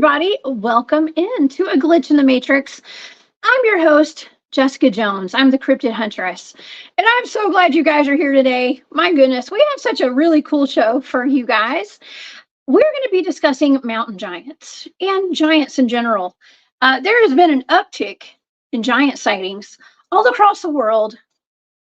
everybody. Welcome in to A Glitch in the Matrix. I'm your host, Jessica Jones. I'm the Cryptid Huntress. And I'm so glad you guys are here today. My goodness, we have such a really cool show for you guys. We're going to be discussing mountain giants and giants in general. There has been an uptick in giant sightings all across the world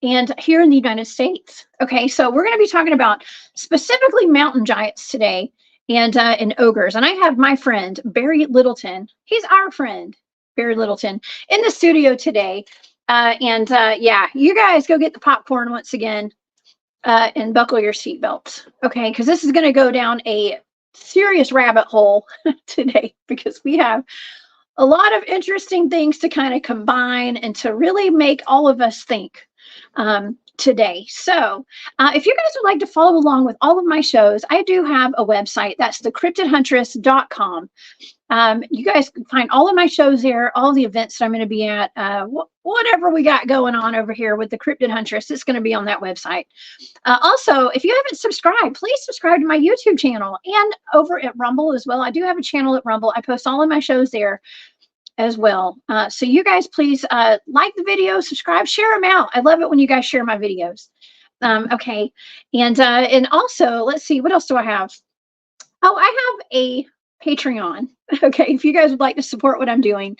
and here in the United States. Okay, so we're going to be talking about specifically mountain giants today and ogres. And I have my friend, Barry Littleton. He's our friend, Barry Littleton, in the studio today. Yeah, you guys go get the popcorn once again and buckle your seatbelts, okay? Because this is going to go down a serious rabbit hole today because we have a lot of interesting things to kind of combine and to really make all of us think today. So if you guys would like to follow along with all of my shows, I do have a website. That's thecryptidhuntress.com. You guys can find all of my shows there, all the events that I'm going to be at, whatever we got going on over here with the Cryptid Huntress, it's going to be on that website. Also, if you haven't subscribed, please subscribe to my YouTube channel and over at Rumble as well. I do have a channel at Rumble. I post all of my shows there as well. So you guys please like the video, subscribe, share them out. I love it when you guys share my videos. Okay. And also, let's see, what else do I have? Oh, I have a Patreon. Okay, if you guys would like to support what I'm doing.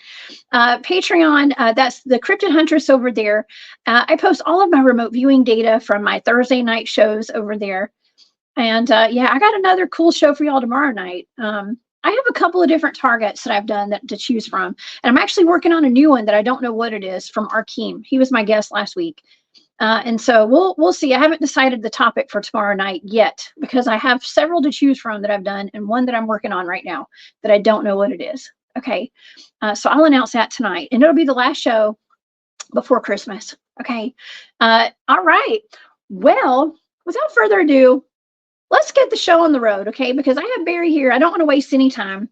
Patreon, that's the Cryptid Huntress over there. I post all of my remote viewing data from my Thursday night shows over there. And yeah, I got another cool show for y'all tomorrow night. I have a couple of different targets that I've done to choose from. And I'm actually working on a new one that I don't know what it is from Arkeem. He was my guest last week. And so we'll see. I haven't decided the topic for tomorrow night yet because I have several to choose from that I've done and one that I'm working on right now that I don't know what it is. Okay. So I'll announce that tonight and it'll be the last show before Christmas. Okay. All right. Well, without further ado, let's get the show on the road, okay? Because I have Barry here. I don't want to waste any time.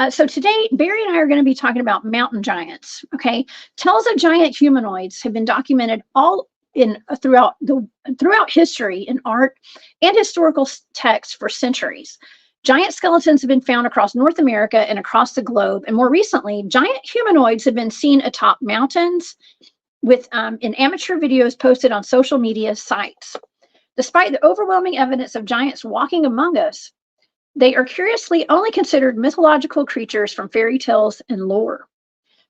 So today, Barry and I are going to be talking about mountain giants, okay? Tales of giant humanoids have been documented all throughout history in art and historical texts for centuries. Giant skeletons have been found across North America and across the globe. And more recently, giant humanoids have been seen atop mountains with in amateur videos posted on social media sites. Despite the overwhelming evidence of giants walking among us, they are curiously only considered mythological creatures from fairy tales and lore.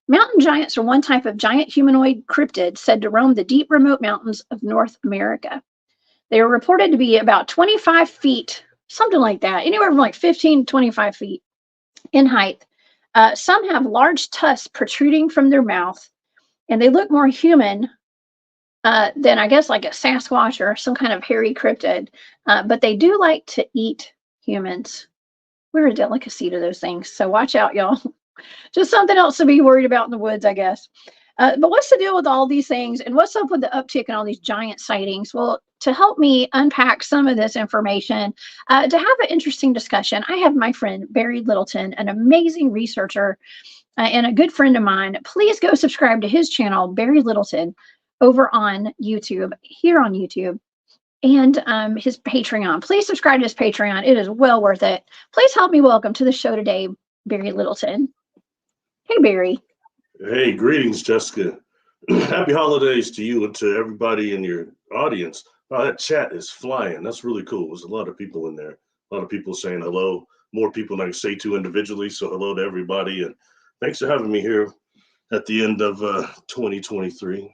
Mountain giants are one type of giant humanoid cryptid said to roam the deep, remote mountains of North America. They are reported to be about 25 feet, something like that, anywhere from like 15 to 25 feet in height. Some have large tusks protruding from their mouth, and they look more human than I guess like a Sasquatch or some kind of hairy cryptid. But they do like to eat humans. We're a delicacy to those things. So watch out, y'all. Just something else to be worried about in the woods, I guess. But what's the deal with all these things? And what's up with the uptick in all these giant sightings? Well, to help me unpack some of this information, to have an interesting discussion, I have my friend Barry Littleton, an amazing researcher and a good friend of mine. Please go subscribe to his channel, Barry Littleton, over on YouTube, here on YouTube, and his Patreon. Please subscribe to his Patreon. It is well worth it. Please help me welcome to the show today, Barry Littleton. Hey, Barry. Hey, greetings, Jessica. Happy holidays to you and to everybody in your audience. Wow, that chat is flying. That's really cool. There's a lot of people in there. A lot of people saying hello. More people than I can say to individually. So hello to everybody. And thanks for having me here at the end of 2023.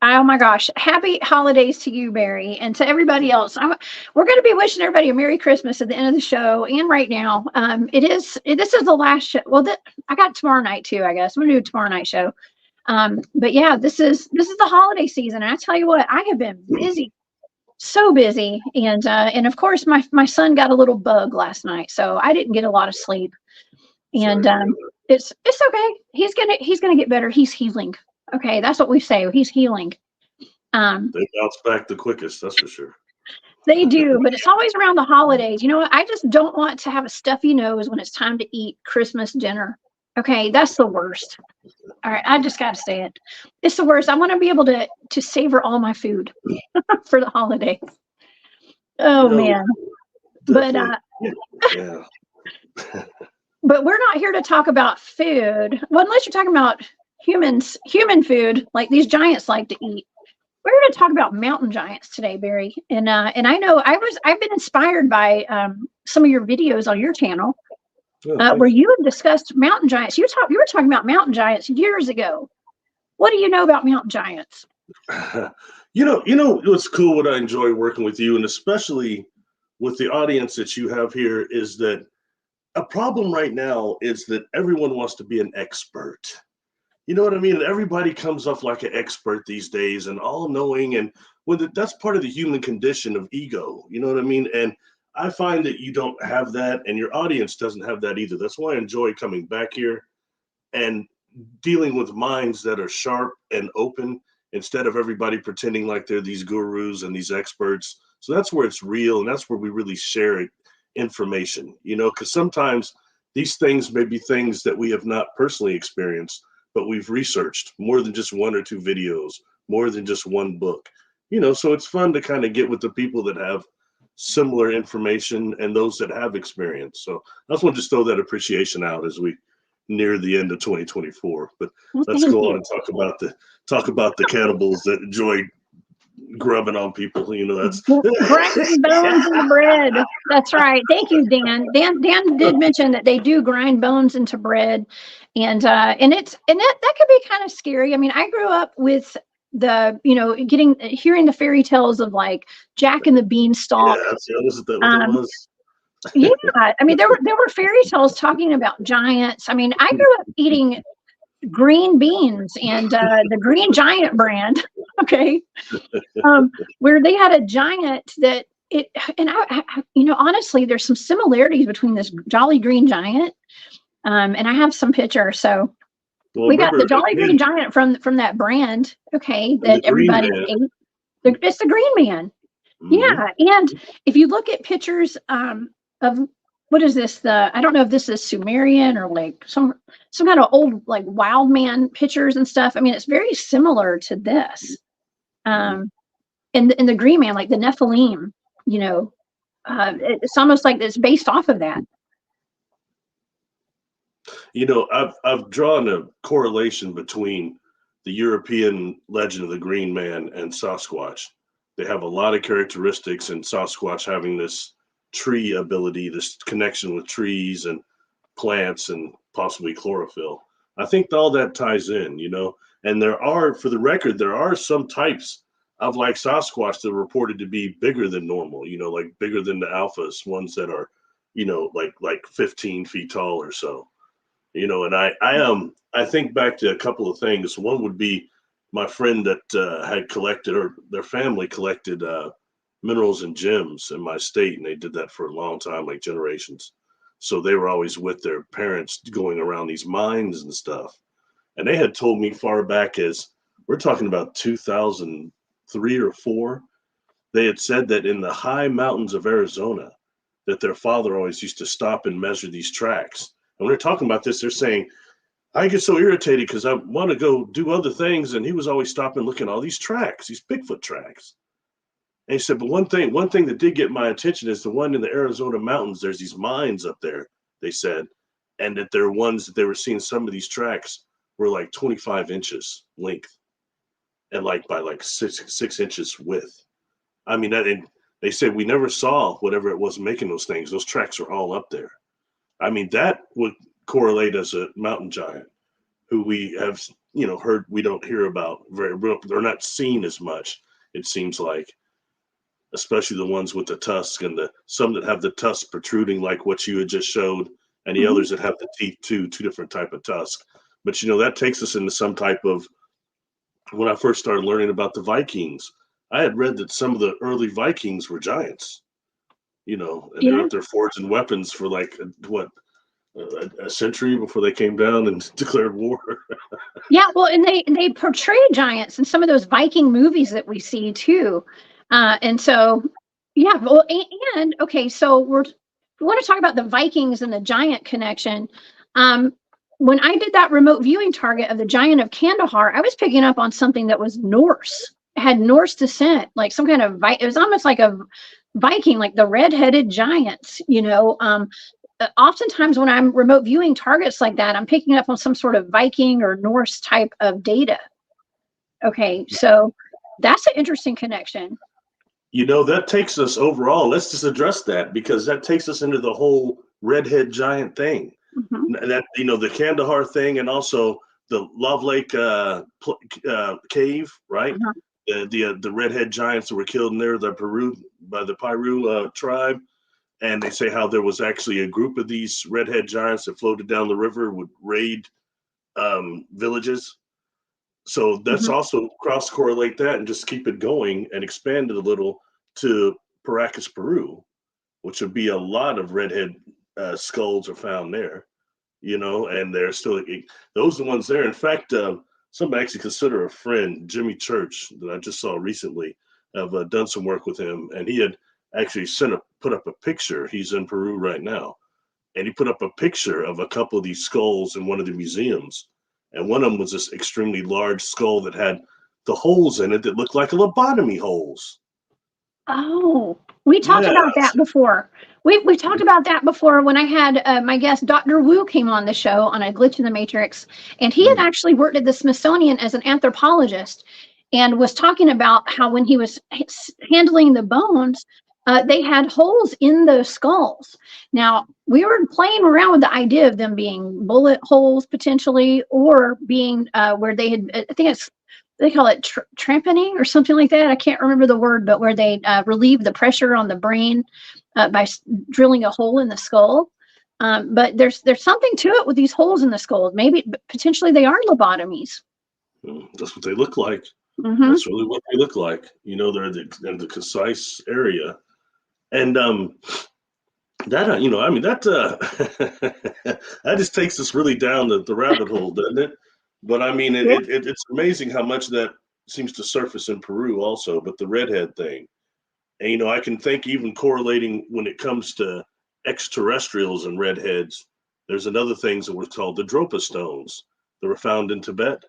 Oh my gosh. Happy holidays to you, Barry, and to everybody else. We're going to be wishing everybody a Merry Christmas at the end of the show and right now. This is the last show. Well, I got tomorrow night too, I guess. I'm going to do a tomorrow night show. But yeah, this is the holiday season. And I tell you what, I have been busy, so busy. And of course, my son got a little bug last night, so I didn't get a lot of sleep. And it's okay. He's gonna get better. He's healing. Okay, that's what we say. He's healing. They bounce back the quickest, that's for sure. They do, but it's always around the holidays. You know what? I just don't want to have a stuffy nose when it's time to eat Christmas dinner. Okay, that's the worst. All right, I just got to say it. It's the worst. I want to be able to savor all my food for the holidays. Oh, man. But yeah. but we're not here to talk about food. Well, unless you're talking about human food, like these giants like to eat. We're going to talk about mountain giants today, Barry. And I know I've been inspired by some of your videos on your channel where you have discussed mountain giants. You were talking about mountain giants years ago. What do you know about mountain giants? You know what's cool, what I enjoy working with you, and especially with the audience that you have here, is that a problem right now is that everyone wants to be an expert. You know what I mean? Everybody comes off like an expert these days and all knowing, and that's part of the human condition of ego. You know what I mean? And I find that you don't have that, and your audience doesn't have that either. That's why I enjoy coming back here and dealing with minds that are sharp and open, instead of everybody pretending like they're these gurus and these experts. So that's where it's real, and that's where we really share information, because sometimes these things may be things that we have not personally experienced, but we've researched more than just one or two videos, more than just one book, so it's fun to kind of get with the people that have similar information and those that have experience. So I just want to just throw that appreciation out as we near the end of 2024. But let's go on and talk about the cannibals that enjoy grubbing on people. That's grinding bones into bread. That's right. Thank you, Dan. Dan did mention that they do grind bones into bread, and that could be kind of scary. I mean, I grew up with hearing the fairy tales of like Jack and the Beanstalk. Was that what it was? Yeah, I mean, there were fairy tales talking about giants. I mean, I grew up eating green beans and the Green Giant brand, okay, where they had a giant that honestly, there's some similarities between this Jolly Green Giant, and I have some pictures. So we got the Jolly Green Giant from that brand, okay, that everybody ate. It's the Green Man. Mm-hmm. Yeah, and if you look at pictures of what is this? I don't know if this is Sumerian or like some kind of old like wild man pictures and stuff. I mean, it's very similar to this. And the Green Man, like the Nephilim, it's almost like it's based off of that. I've drawn a correlation between the European legend of the Green Man and Sasquatch. They have a lot of characteristics, and Sasquatch having this tree ability, this connection with trees and plants and possibly chlorophyll. I think all that ties in, and for the record, there are some types of like Sasquatch that are reported to be bigger than normal, like bigger than the alphas, ones that are, like 15 feet tall or so, and I think back to a couple of things. One would be my friend that had collected, or their family collected, minerals and gems in my state, and they did that for a long time, like generations. So they were always with their parents going around these mines and stuff. And they had told me far back as we're talking about 2003 or 4, they had said that in the high mountains of Arizona, that their father always used to stop and measure these tracks. And when they're talking about this, they're saying, I get so irritated because I want to go do other things, and he was always stopping looking at all these tracks, these Bigfoot tracks. And he said, but one thing that did get my attention is the one in the Arizona mountains. There's these mines up there, they said, and that they're ones that they were seeing some of these tracks were like 25 inches length and like by like six inches width. I mean, and they said we never saw whatever it was making those things. Those tracks are all up there. I mean, that would correlate as a mountain giant who we have, heard, we don't hear about they're not seen as much, it seems like. Especially the ones with the tusk, and some that have the tusk protruding like what you had just showed, and the others that have the teeth two different type of tusk. But that takes us into some type of, when I first started learning about the Vikings, I had read that some of the early Vikings were giants, and they were out there forging weapons for like a century before they came down and declared war. Yeah, well, and they portray giants in some of those Viking movies that we see too. And so, yeah, well, and okay, so we want to talk about the Vikings and the giant connection. When I did that remote viewing target of the giant of Kandahar, I was picking up on something that was Norse. It had Norse descent, like some kind of, it was almost like a Viking, like the red-headed giants, oftentimes when I'm remote viewing targets like that, I'm picking up on some sort of Viking or Norse type of data. Okay, so that's an interesting connection. That takes us overall. Let's just address that, because that takes us into the whole redhead giant thing. That the Kandahar thing, and also the Love Lake cave, right? The redhead giants that were killed in there, by the Piru tribe. And they say how there was actually a group of these redhead giants that floated down the river, would raid villages. So that's also cross-correlate that and just keep it going and expand it a little to Paracas, Peru, which would be a lot of redhead skulls are found there, and they're still, those are the ones there. In fact, somebody actually consider a friend, Jimmy Church, that I just saw recently. I've done some work with him, and he had actually put up a picture. He's in Peru right now, and he put up a picture of a couple of these skulls in one of the museums, and one of them was this extremely large skull that had the holes in it that looked like lobotomy holes. Oh, we talked about that before. We talked about that before when I had my guest Dr. Wu came on the show on A Glitch in the Matrix, and he had actually worked at the Smithsonian as an anthropologist, and was talking about how when he was handling the bones, they had holes in those skulls. Now, we were playing around with the idea of them being bullet holes potentially, or being where they had, I think they call it tramponing or something like that. I can't remember the word, but where they relieve the pressure on the brain by drilling a hole in the skull. But there's something to it with these holes in the skull. Maybe potentially they are lobotomies. That's what they look like. That's really what they look like. They're in the concise area. And that that just takes us really down the rabbit hole, doesn't it? But it's amazing how much that seems to surface in Peru also. But the redhead thing, and I can think even correlating when it comes to extraterrestrials and redheads. There's another things that were called the Dropa stones that were found in Tibet.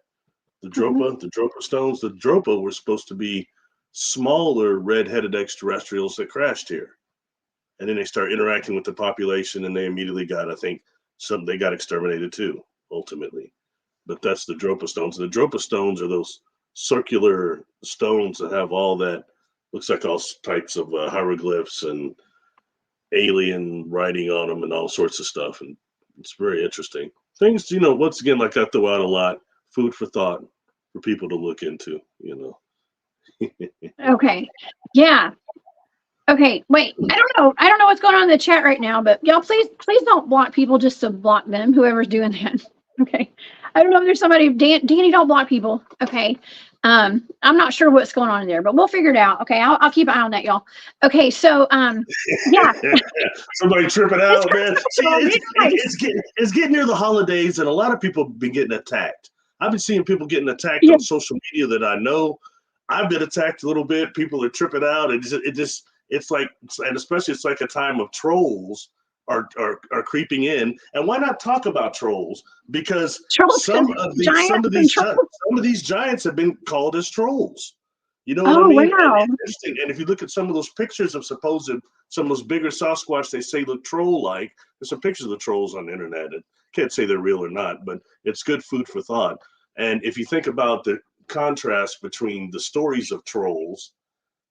The Dropa stones. The Dropa were supposed to be smaller red-headed extraterrestrials that crashed here. And then they start interacting with the population, and they immediately got, I think, they got exterminated too, ultimately. But that's the Dropa stones. And the Dropa stones are those circular stones that have all that, looks like all types of hieroglyphs and alien writing on them and all sorts of stuff. And it's very interesting. Things, once again, like I throw out a lot, food for thought for people to look into, Okay. Yeah. Okay, wait. I don't know what's going on in the chat right now, but y'all please don't block people just to block them, whoever's doing that. Okay. I don't know if there's somebody, Danny, don't block people. Okay. I'm not sure what's going on in there, but we'll figure it out. Okay. I'll keep an eye on that, y'all. Okay. So, yeah. Somebody tripping out, man. It's getting near the holidays, and a lot of people have been getting attacked. I've been seeing people getting attacked on social media that I know. I've been attacked a little bit. People are tripping out. It's like, and especially it's like a time of trolls are creeping in. And why not talk about trolls? Because some of these giants have been called as trolls. You know what I mean? Wow. And if you look at some of those pictures of some of those bigger Sasquatch they say look troll-like, there's some pictures of the trolls on the internet. I can't say they're real or not, but it's good food for thought. And if you think about the contrast between the stories of trolls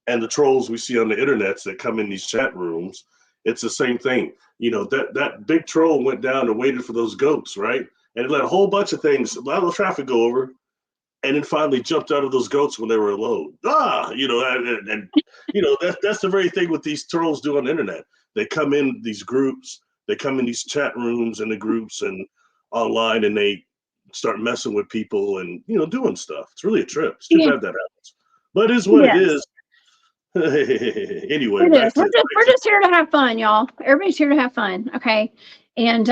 and the trolls we see on the internets that come in these chat rooms, it's the same thing. That big troll went down and waited for those goats, right? And it let a whole bunch of things, a lot of traffic go over, and then finally jumped out of those goats when they were alone. That's the very thing what these trolls do on the internet. They come in these groups, they come in these chat rooms and the groups and online, and they start messing with people and doing stuff. It's really a trip. It's too bad that happens, but it is what it is. Anyway, we're just here to have fun, y'all. Everybody's here to have fun, okay? And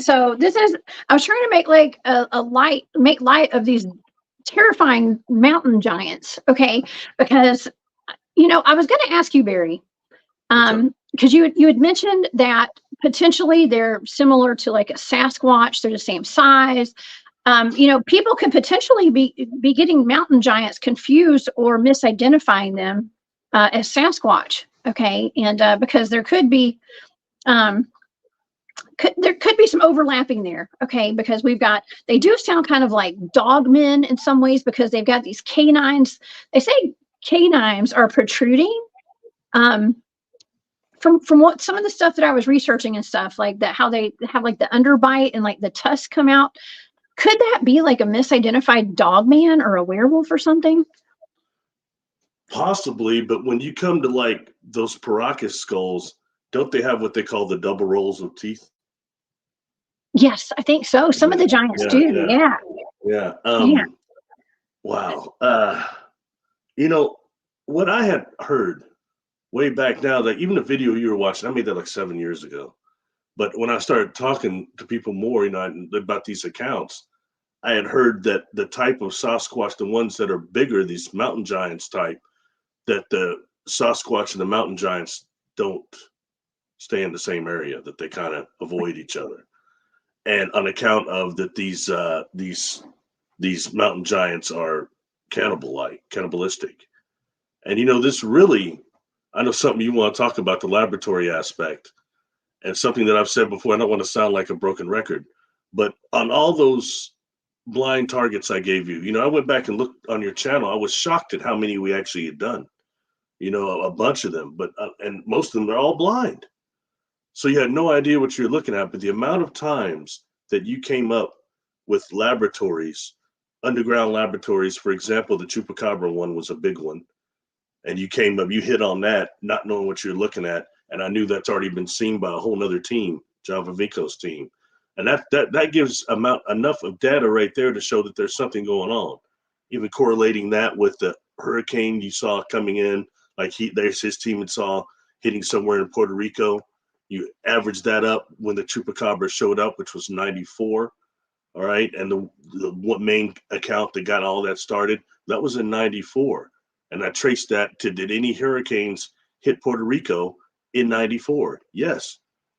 so this is, I was trying to make like make light of these terrifying mountain giants, okay? Because I was going to ask you, Barry, because you had mentioned that potentially they're similar to like a Sasquatch. They're the same size. People could potentially be getting mountain giants confused or misidentifying them as Sasquatch. Okay. And because there could be there could be some overlapping there, okay? Because they do sound kind of like dog men in some ways because they've got these canines. They say canines are protruding. From what some of the stuff that I was researching and stuff like that, how they have like the underbite and like the tusks come out. Could that be like a misidentified dog man or a werewolf or something? Possibly, but when you come to like those Paracas skulls, don't they have what they call the double rows of teeth? Yes, I think so. Some of the giants do. Yeah. Yeah. Yeah. Wow. What I had heard way back now, that even the video you were watching, I made that like 7 years ago. But when I started talking to people more, about these accounts, I had heard that the type of Sasquatch, the ones that are bigger, these mountain giants type, that the Sasquatch and the mountain giants don't stay in the same area, that they kind of avoid each other. And on account of that, these mountain giants are cannibalistic. And this really, I know something you want to talk about, the laboratory aspect, and something that I've said before. I don't want to sound like a broken record, but on all those blind targets I gave you, I went back and looked on your channel. I was shocked at how many we actually had done. A bunch of them, and most of them are all blind. So you had no idea what you're looking at, but the amount of times that you came up with laboratories, underground laboratories, for example, the Chupacabra one was a big one. And you hit on that, not knowing what you're looking at. And I knew that's already been seen by a whole nother team, Java Vico's team. And that gives enough of data right there to show that there's something going on. Even correlating that with the hurricane you saw coming in, like there's his team and saw hitting somewhere in Puerto Rico. You average that up when the Chupacabra showed up, which was 94. All right. And the main account that got all that started, that was in 94. And I traced that to, did any hurricanes hit Puerto Rico in 94? Yes.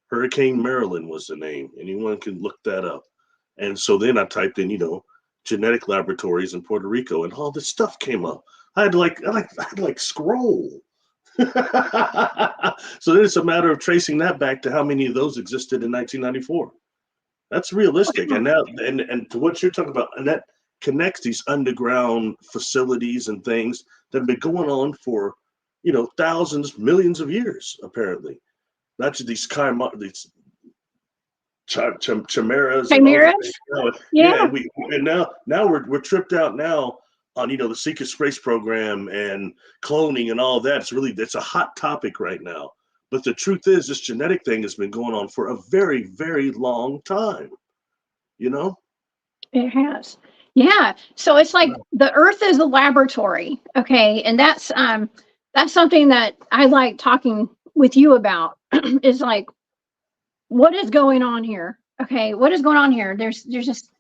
Hurricane Marilyn was the name. Anyone can look that up. And so then I typed in, genetic laboratories in Puerto Rico, and all this stuff came up. I had to scroll. So then it's a matter of tracing that back to how many of those existed in 1994. That's realistic. And now, and to what you're talking about, and that connects these underground facilities and things that have been going on for, thousands, millions of years, apparently. Not just these chimeras. Chimeras? Yeah. And now we're tripped out now on, the secret space program and cloning and all that. It's a hot topic right now. But the truth is, this genetic thing has been going on for a very, very long time. It has. Yeah. So it's like the Earth is a laboratory. Okay. And that's something that I like talking with you about is like, what is going on here? Okay. What is going on here? There's just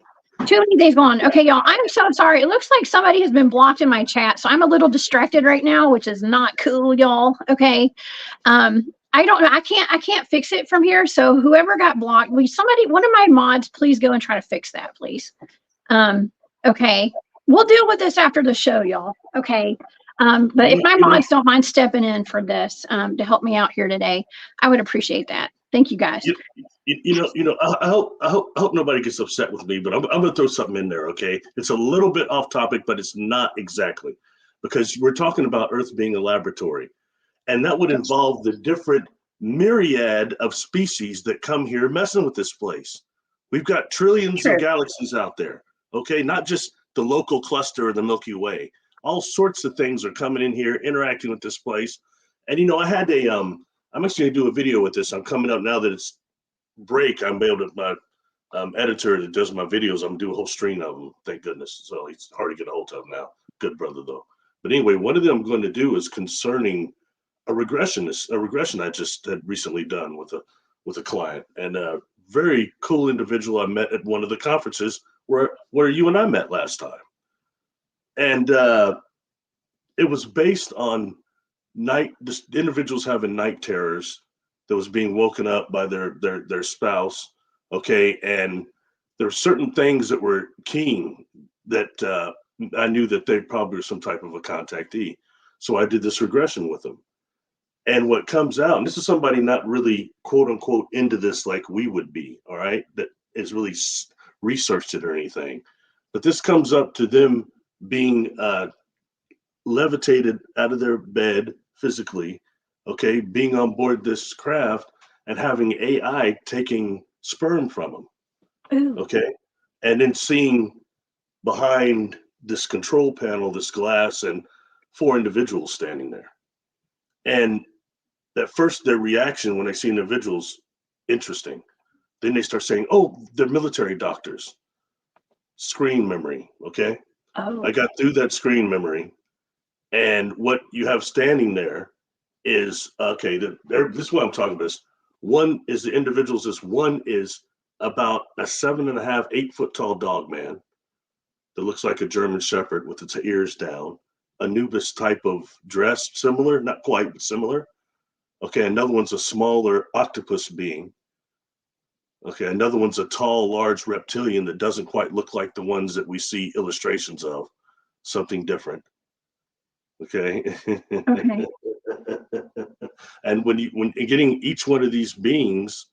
too many things going on. Okay, y'all, I'm so sorry. It looks like somebody has been blocked in my chat. So I'm a little distracted right now, which is not cool, y'all. Okay. I don't know. I can't fix it from here. So whoever got blocked, one of my mods, please go and try to fix that, please. Okay. We'll deal with this after the show, y'all. Okay. But if my mods don't mind stepping in for this, to help me out here today, I would appreciate that. Thank you, guys. I hope nobody gets upset with me, but I'm going to throw something in there. Okay. It's a little bit off topic, but it's not exactly, because we're talking about Earth being a laboratory. And that would involve the different myriad of species that come here messing with this place. We've got trillions of galaxies out there, okay? Not just the local cluster of the Milky Way. All sorts of things are coming in here, interacting with this place. And, I had I'm actually going to do a video with this. I'm coming up now that it's break. I'm able to, my editor that does my videos, I'm doing a whole stream of them, thank goodness. So it's hard to get a hold of now. Good brother, though. But anyway, one of them I'm going to do is concerning a regression I just had recently done with a client, and a very cool individual I met at one of the conferences where you and I met last time. And it was based on individuals having night terrors that was being woken up by their spouse. Okay. And there were certain things that were keen that I knew that they probably were some type of a contactee. So I did this regression with them. And what comes out, and this is somebody not really quote unquote into this like we would be, all right, that is really researched it or anything. But this comes up to them being levitated out of their bed physically, okay, being on board this craft and having AI taking sperm from them, Ooh. okay, and then seeing behind this control panel, this glass, and 4 individuals standing there. And at first, their reaction when they see individuals, interesting. Then they start saying, "Oh, they're military doctors." Screen memory, okay? Oh. I got through that screen memory, and what you have standing there is okay. This is what I'm talking about. One is the individuals. This one is about a 7.5, 8 foot tall dog man that looks like a German Shepherd with its ears down, Anubis type of dress, similar, not quite, but similar. Okay, another one's a smaller octopus being. Okay, another one's a tall, large reptilian that doesn't quite look like the ones that we see illustrations of. Something different. Okay. Okay. And when getting each one of these beings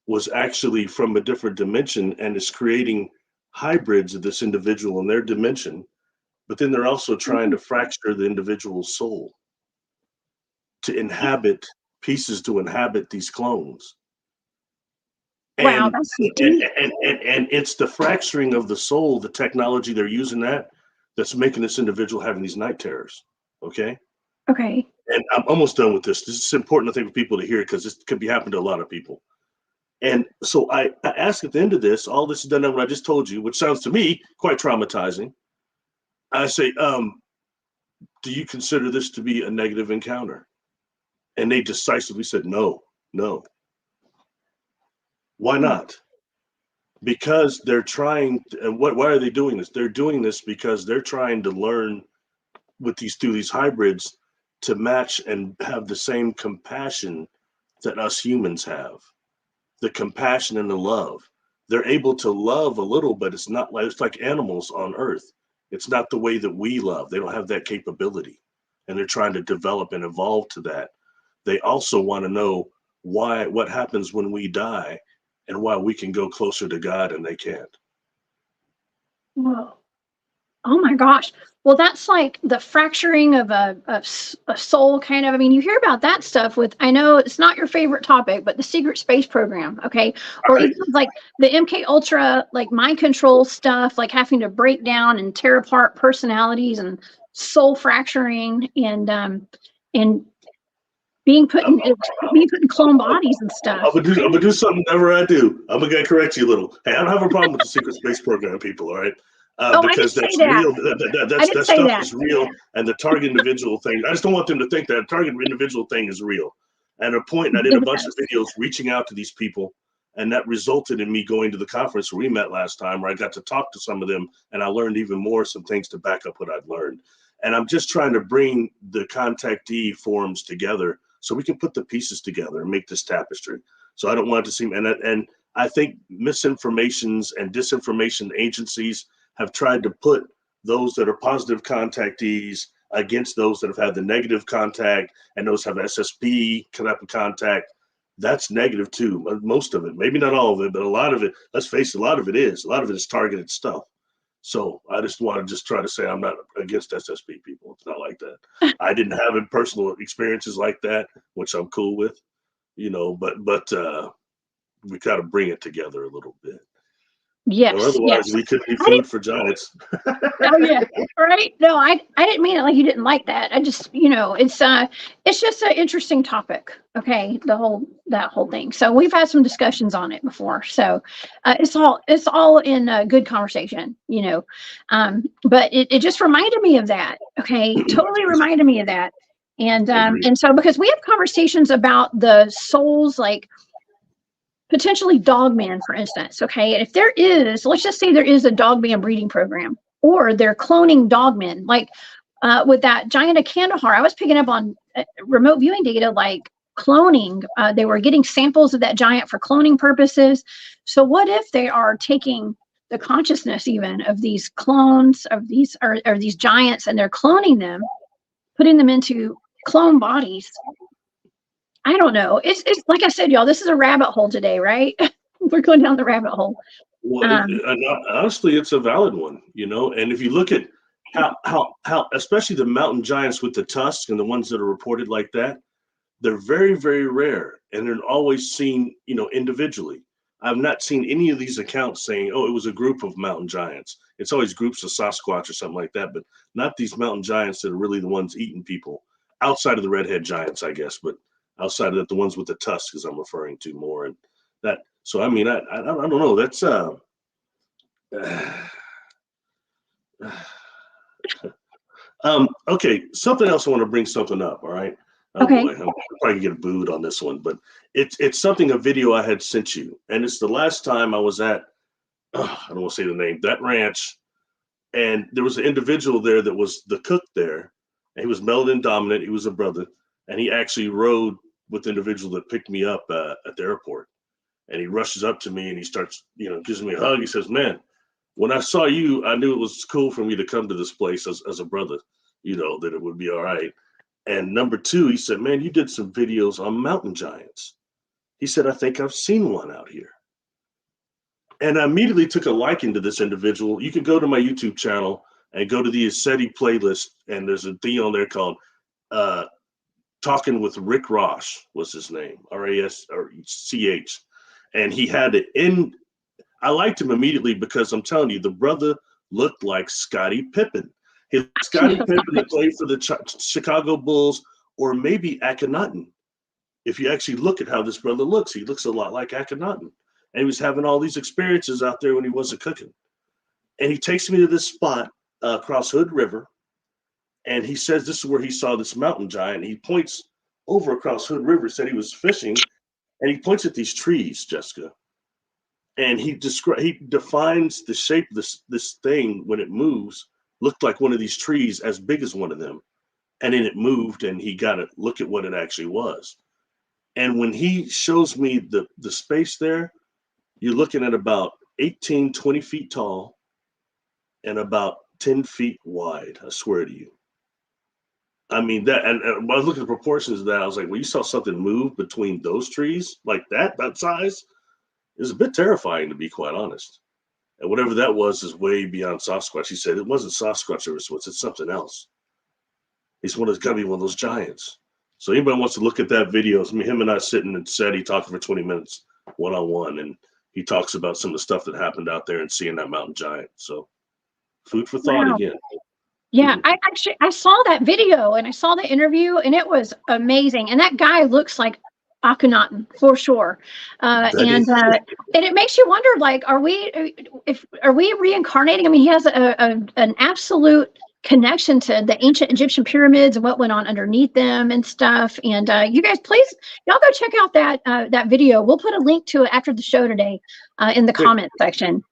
was actually from a different dimension and is creating hybrids of this individual in their dimension, but then they're also trying to fracture the individual's soul to inhabit pieces to inhabit these clones. Wow, And that's and, deep. and it's the fracturing of the soul, the technology they're using that's making this individual having these night terrors. Okay. Okay. And I'm almost done with this. This is important, I think, for people to hear because this could be happening to a lot of people. And so I ask at the end of this, all this is done on what I just told you, which sounds to me quite traumatizing. I say, do you consider this to be a negative encounter? And they decisively said, no, no. Why not? Because they're trying to, and why are they doing this? They're doing this because they're trying to learn with through these hybrids to match and have the same compassion that us humans have, the compassion and the love. They're able to love a little, but it's like animals on Earth. It's not the way that we love. They don't have that capability, and they're trying to develop and evolve to that. They also want to know what happens when we die, and why we can go closer to God and they can't. Whoa. Oh my gosh. Well, that's like the fracturing of a soul, kind of. I mean, you hear about that stuff with, I know it's not your favorite topic, but the secret space program, okay? Or Right. even like the MK Ultra, like mind control stuff, like having to break down and tear apart personalities and soul fracturing and being put in clone bodies and stuff. I'm gonna do something never I do. I'm gonna correct you a little. Hey, I don't have a problem with the secret space program, people. All right, Oh, I didn't because say that's that. real. I didn't That say stuff that. is real, and the target individual thing. I just don't want them to think that target individual thing is real. At a point, I did a bunch of videos reaching out to these people, and that resulted in me going to the conference where we met last time, where I got to talk to some of them, and I learned even more, some things to back up what I'd learned. And I'm just trying to bring the contactee forums together so we can put the pieces together and make this tapestry. So I don't want it to seem, and I think misinformations and disinformation agencies have tried to put those that are positive contactees against those that have had the negative contact, and those have SSP contact. That's negative too. Most of it, maybe not all of it, but a lot of it, let's face it, a lot of it is targeted stuff. So I just want to try to say I'm not against SSP people. It's not like that. I didn't have personal experiences like that, which I'm cool with, but we got to bring it together a little bit. Yes, Or otherwise yes. we could be food for giants. Oh yeah, right. No, I didn't mean it like you didn't like that. I just, it's just an interesting topic. Okay, that whole thing. So we've had some discussions on it before. So it's all in a good conversation, But it just reminded me of that. Okay, totally reminded me of that. And so because we have conversations about the souls, like potentially dogman, for instance. Okay, if there is, let's just say there is a dogman breeding program, or they're cloning dogmen, like with that giant of Kandahar. I was picking up on remote viewing data, like cloning. They were getting samples of that giant for cloning purposes. So what if they are taking the consciousness even of these clones of these or these giants, and they're cloning them, putting them into clone bodies, I don't know. It's like I said, y'all, this is a rabbit hole today, right? We're going down the rabbit hole. Well, honestly, it's a valid one, you know. And if you look at how, especially the mountain giants with the tusks and the ones that are reported like that, they're very, very rare, and they're always seen, you know, individually. I've not seen any of these accounts saying, "Oh, it was a group of mountain giants." It's always groups of Sasquatch or something like that, but not these mountain giants that are really the ones eating people. Outside of the redhead giants, I guess, but outside of that, the ones with the tusks, as I'm referring to more, and that. So, I mean, I don't know. That's okay. Something else. I want to bring something up. All right. Oh Okay. boy, I'm probably gonna get booed on this one, but it's something, a video I had sent you, and it's the last time I was at. I don't want to say the name, that ranch, and there was an individual there that was the cook there, and he was melanin dominant. He was a brother, and he actually rode with the individual that picked me up at the airport, and he rushes up to me and he starts, you know, gives me a hug. He says, "Man, when I saw you, I knew it was cool for me to come to this place as a brother, you know, that it would be all right." And number two, he said, "Man, you did some videos on mountain giants." He said, "I think I've seen one out here." And I immediately took a liking to this individual. You can go to my YouTube channel and go to the SETI playlist, and there's a thing on there called Talking with Rick Ross was his name, R-A-S-C-H. And he had it in. I liked him immediately because I'm telling you, the brother looked like Scottie Pippen. His Scottie Pippen that played for the Chicago Bulls, or maybe Akhenaten. If you actually look at how this brother looks, he looks a lot like Akhenaten. And he was having all these experiences out there when he wasn't cooking. And he takes me to this spot across Hood River, and he says this is where he saw this mountain giant. He points over across Hood River, said he was fishing, and he points at these trees, Jessica. And he defines the shape of this thing when it moves, looked like one of these trees as big as one of them. And then it moved, and he got to look at what it actually was. And when he shows me the space there, you're looking at about 18, 20 feet tall and about 10 feet wide, I swear to you. I mean, that, and when I was looking at the proportions of that, I was like, well, you saw something move between those trees like that size? It was a bit terrifying, to be quite honest. And whatever that was is way beyond Sasquatch. He said it wasn't Sasquatch, it's something else. It's got to be one of those giants. So anybody wants to look at that video, it's me, him and I sitting in SETI talking for 20 minutes, one-on-one, and he talks about some of the stuff that happened out there and seeing that mountain giant. So food for thought again. Yeah, I saw that video and I saw the interview, and it was amazing. And that guy looks like Akhenaten for sure. And it makes you wonder, like, are we reincarnating? I mean, he has an absolute connection to the ancient Egyptian pyramids and what went on underneath them and stuff. And you guys, please, y'all go check out that video. We'll put a link to it after the show today in the comment section.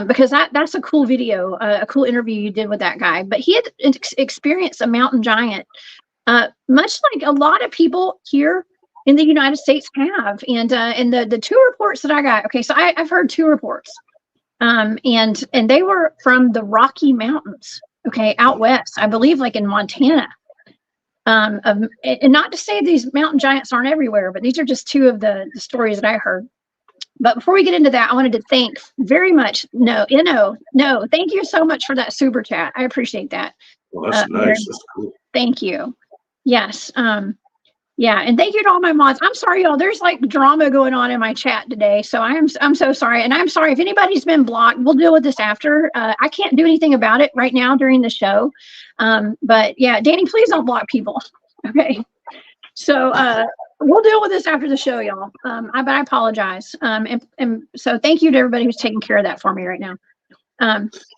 Because that's a cool video, a cool interview you did with that guy. But he had experienced a mountain giant, much like a lot of people here in the United States have. And the two reports that I got, okay, so I've heard two reports, and they were from the Rocky Mountains, okay, out west, I believe, like in Montana. And not to say these mountain giants aren't everywhere, but these are just two of the stories that I heard. But before we get into that, I wanted to thank very much. No, thank you so much for that super chat. I appreciate that. Well, that's nice. That's cool. Thank you. Yes. Yeah, and thank you to all my mods. I'm sorry, y'all. There's like drama going on in my chat today, so I'm so sorry. And I'm sorry if anybody's been blocked. We'll deal with this after. I can't do anything about it right now during the show. But yeah, Danny, please don't block people. Okay. So we'll deal with this after the show, y'all. But I apologize. And so thank you to everybody who's taking care of that for me right now.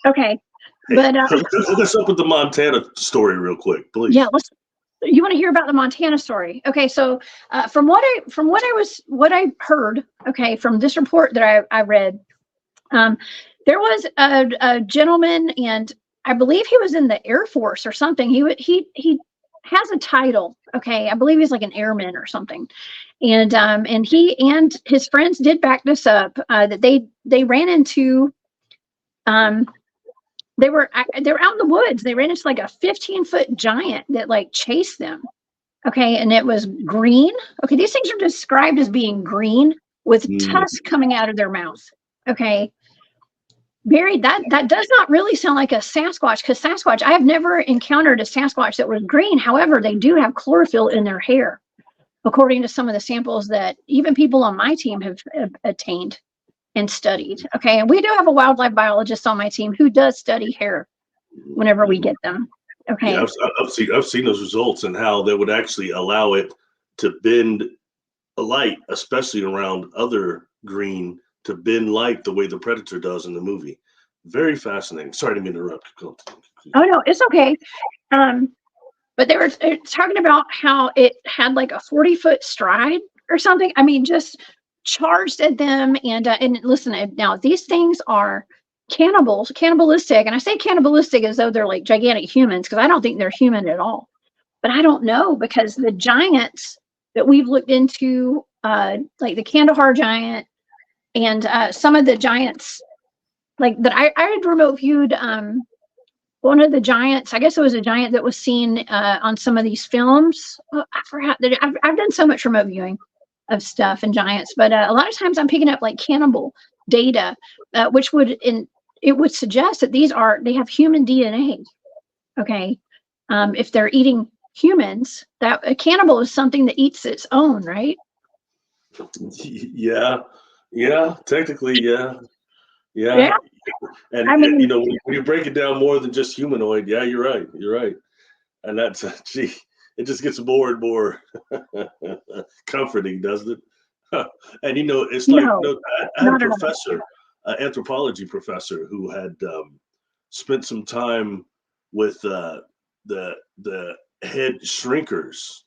Okay. Hey, but hook us up with the Montana story real quick, please. Yeah, you want to hear about the Montana story? Okay, so from what I heard, okay, from this report that I read, there was a gentleman, and I believe he was in the Air Force or something. He has a title, okay, I believe he's like an airman or something, and he and his friends did back this up, that they ran into they were out in the woods. They ran into like a 15-foot giant that like chased them. Okay, and it was green. Okay, these things are described as being green with tusks coming out of their mouth. Okay, Barry, that does not really sound like a Sasquatch, because Sasquatch, I have never encountered a Sasquatch that was green. However, they do have chlorophyll in their hair, according to some of the samples that even people on my team have attained and studied. Okay, and we do have a wildlife biologist on my team who does study hair whenever we get them. Okay. Yeah, I've seen those results and how they would actually allow it to bend a light, especially around other green, to bend light the way the predator does in the movie. Very fascinating. Sorry to interrupt. Oh no, it's okay. But they were talking about how it had like a 40-foot stride or something. I mean, just charged at them. And listen, now these things are cannibalistic. And I say cannibalistic as though they're like gigantic humans, because I don't think they're human at all. But I don't know, because the giants that we've looked into, like the Kandahar giant and some of the giants, like that I had remote viewed one of the giants. I guess it was a giant that was seen on some of these films. Oh, I forgot that I've done so much remote viewing of stuff and giants, but a lot of times I'm picking up like cannibal data, which would it would suggest that they have human DNA. Okay, if they're eating humans, that a cannibal is something that eats its own, right? Yeah, technically, yeah. And I mean, when you break it down more than just humanoid, yeah, you're right. And that's gee, it just gets more and more comforting, doesn't it? And it's like I had a professor, an anthropology professor, who had spent some time with the head shrinkers.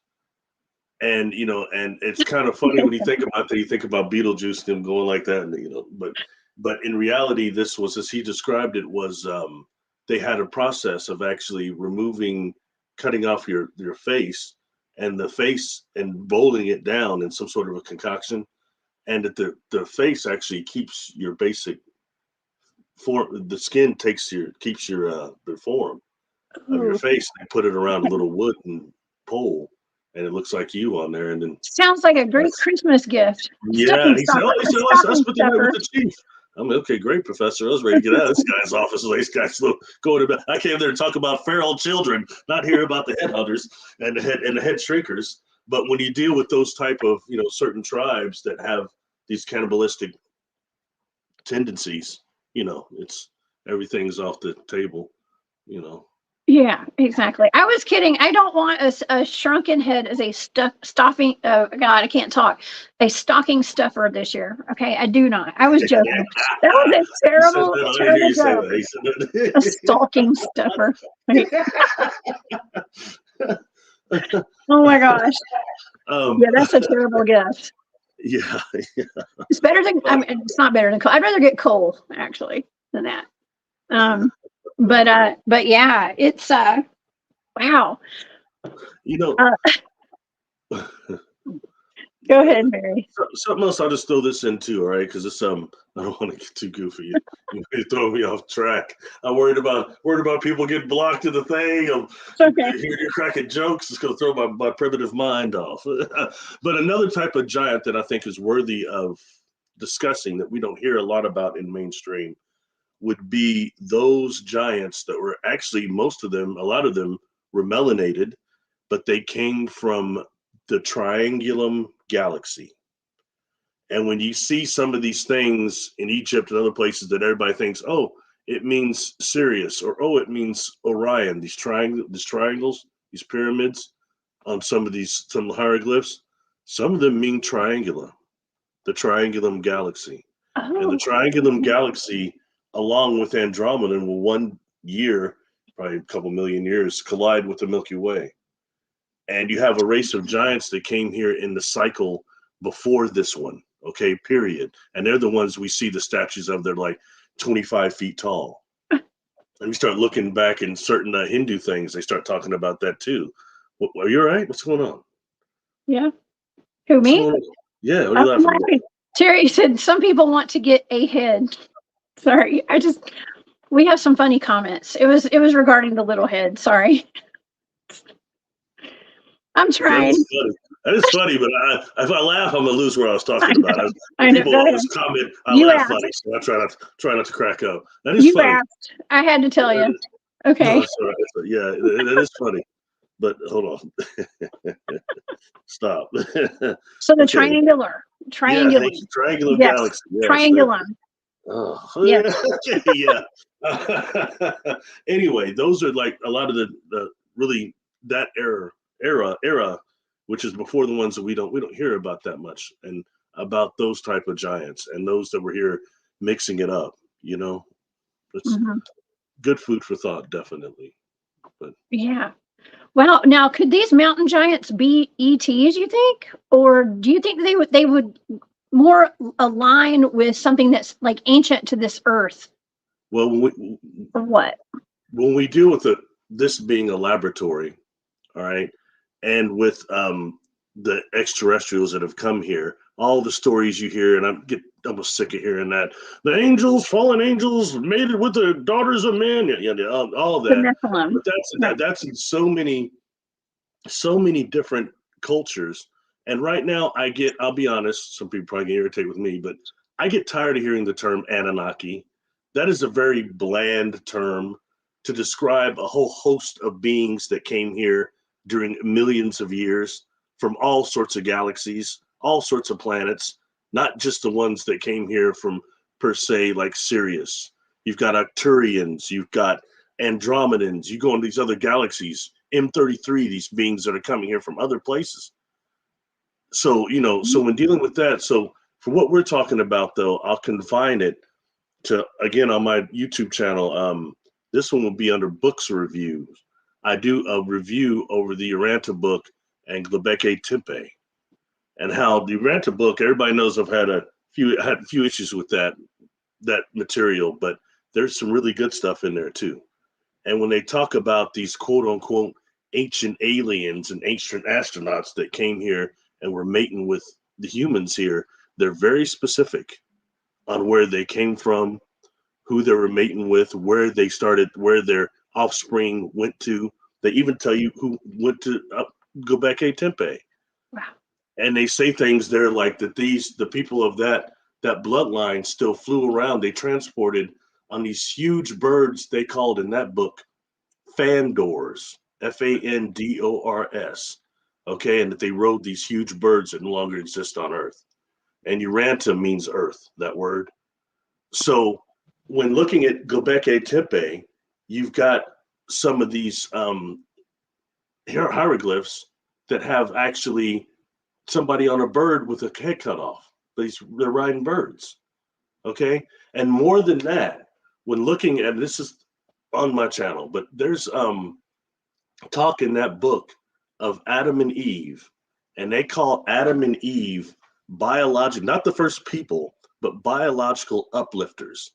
And and it's kind of funny when you think about that. You think about Beetlejuice, them going like that, and but in reality, this was, as he described it, was they had a process of actually cutting off your face and the face and boiling it down in some sort of a concoction, and that the face actually keeps your basic form. The skin keeps your the form of your face. They put it around a little wooden pole, and it looks like you on there. And then sounds like a great Christmas gift. Yeah, he said, let's put that with the chief. I'm like, okay, great, Professor. I was ready to get out of this guy's office. This guy's going to. I came there to talk about feral children, not hear about the headhunters and the head shrinkers. But when you deal with those type of certain tribes that have these cannibalistic tendencies, it's everything's off the table. Yeah, exactly. I was kidding. I don't want a shrunken head as a stuffing. Oh God, I can't talk. A stocking stuffer this year. Okay, I do not. I was joking. That was a terrible joke. A stocking stuffer. Oh my gosh. Yeah, that's a terrible gift. Yeah. It's better than. I mean, it's not better than coal. I'd rather get coal actually than that. But yeah, it's wow. Go ahead, Barry. Something else I'll just throw this in too, all right? Because it's I don't want to get too goofy. You throw me off track. I'm worried about people getting blocked in the thing. You're cracking jokes. It's gonna throw my primitive mind off. But another type of giant that I think is worthy of discussing that we don't hear a lot about in mainstream would be those giants that were actually, a lot of them were melanated, but they came from the Triangulum galaxy. And when you see some of these things in Egypt and other places that everybody thinks, oh, it means Sirius, or oh, it means Orion, these triangles, these pyramids on some hieroglyphs, some of them mean Triangulum, the Triangulum galaxy. Oh. And the Triangulum galaxy, along with Andromeda, will one year, probably a couple million years, collide with the Milky Way. And you have a race of giants that came here in the cycle before this one, okay, period. And they're the ones we see the statues of. They're like 25 feet tall. And we start looking back in certain Hindu things. They start talking about that too. Are you all right? What's going on? Yeah. Who, me? Yeah, what are you laughing at? Terry said some people want to get a head. Sorry, we have some funny comments. It was regarding the little head. Sorry. I'm That trying. is funny. That is funny, but if I laugh, I'm gonna lose where I was I talking know. about. I know. People Go ahead. always comment, "I You laugh asked. funny," so I try not to crack up. That is You funny. asked. I had to tell you. No, Okay. it's all right. Yeah, it is funny. But hold on, stop. So the Okay. triangular. Yeah, Triangular. thanks. Triangular Yes. galaxy. Yes, thank you. Triangulum. Oh, Yes. yeah. Anyway, those are like a lot of the really that era, which is before the ones that we don't hear about that much, and about those type of giants and those that were here mixing it up. It's Hmm. good food for thought, definitely. But Yeah. Well, now could these mountain giants be ETs, you think? Or do you think they would more align with something that's like ancient to this earth well, or what? when we deal with this being a laboratory, all right, and with the extraterrestrials that have come here, all the stories you hear, and I get almost sick of hearing that the angels, fallen angels, mated with the daughters of men, yeah, all The that. Nephilim. But Right. that's in so many different cultures. And right now, I'll be honest, some people probably get irritated with me, but I get tired of hearing the term Anunnaki. That is a very bland term to describe a whole host of beings that came here during millions of years from all sorts of galaxies, all sorts of planets, not just the ones that came here from, per se, like Sirius. You've got Arcturians, you've got Andromedans, you go into these other galaxies, M33, these beings that are coming here from other places. So, so when dealing with that, so for what we're talking about, though, I'll confine it to, again, on my YouTube channel. This one will be under books reviews. I do a review over the Uranta book and Göbekli Tepe, and how the Uranta book, everybody knows I've had a few issues with that material, but there's some really good stuff in there too. And when they talk about these quote unquote ancient aliens and ancient astronauts that came here and were mating with the humans here, they're very specific on where they came from, who they were mating with, where they started, where their offspring went to. They even tell you who went to Göbekli Tepe. Wow. And they say things there like that the people of that bloodline still flew around. They transported on these huge birds they called in that book Fandors, Fandors. Okay, and that they rode these huge birds that no longer exist on Earth. And Uranta means Earth, that word. So when looking at Göbekli Tepe, you've got some of these hieroglyphs that have actually somebody on a bird with a head cut off. They're riding birds. Okay, and more than that, when looking at this is on my channel, but there's talk in that book of Adam and Eve, and they call Adam and Eve biological, not the first people, but biological uplifters.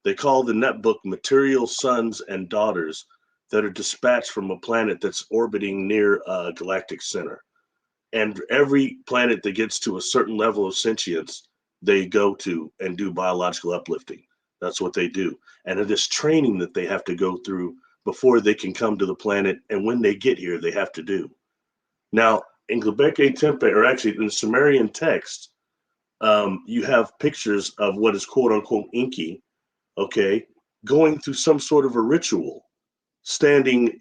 They call in that book material sons and daughters that are dispatched from a planet that's orbiting near a galactic center. And every planet that gets to a certain level of sentience, they go to and do biological uplifting. That's what they do. And it is training that they have to go through before they can come to the planet. And when they get here, they have to do. Now, in Göbekli Tepe, or actually in the Sumerian text, you have pictures of what is quote unquote Inky, okay, going through some sort of a ritual, standing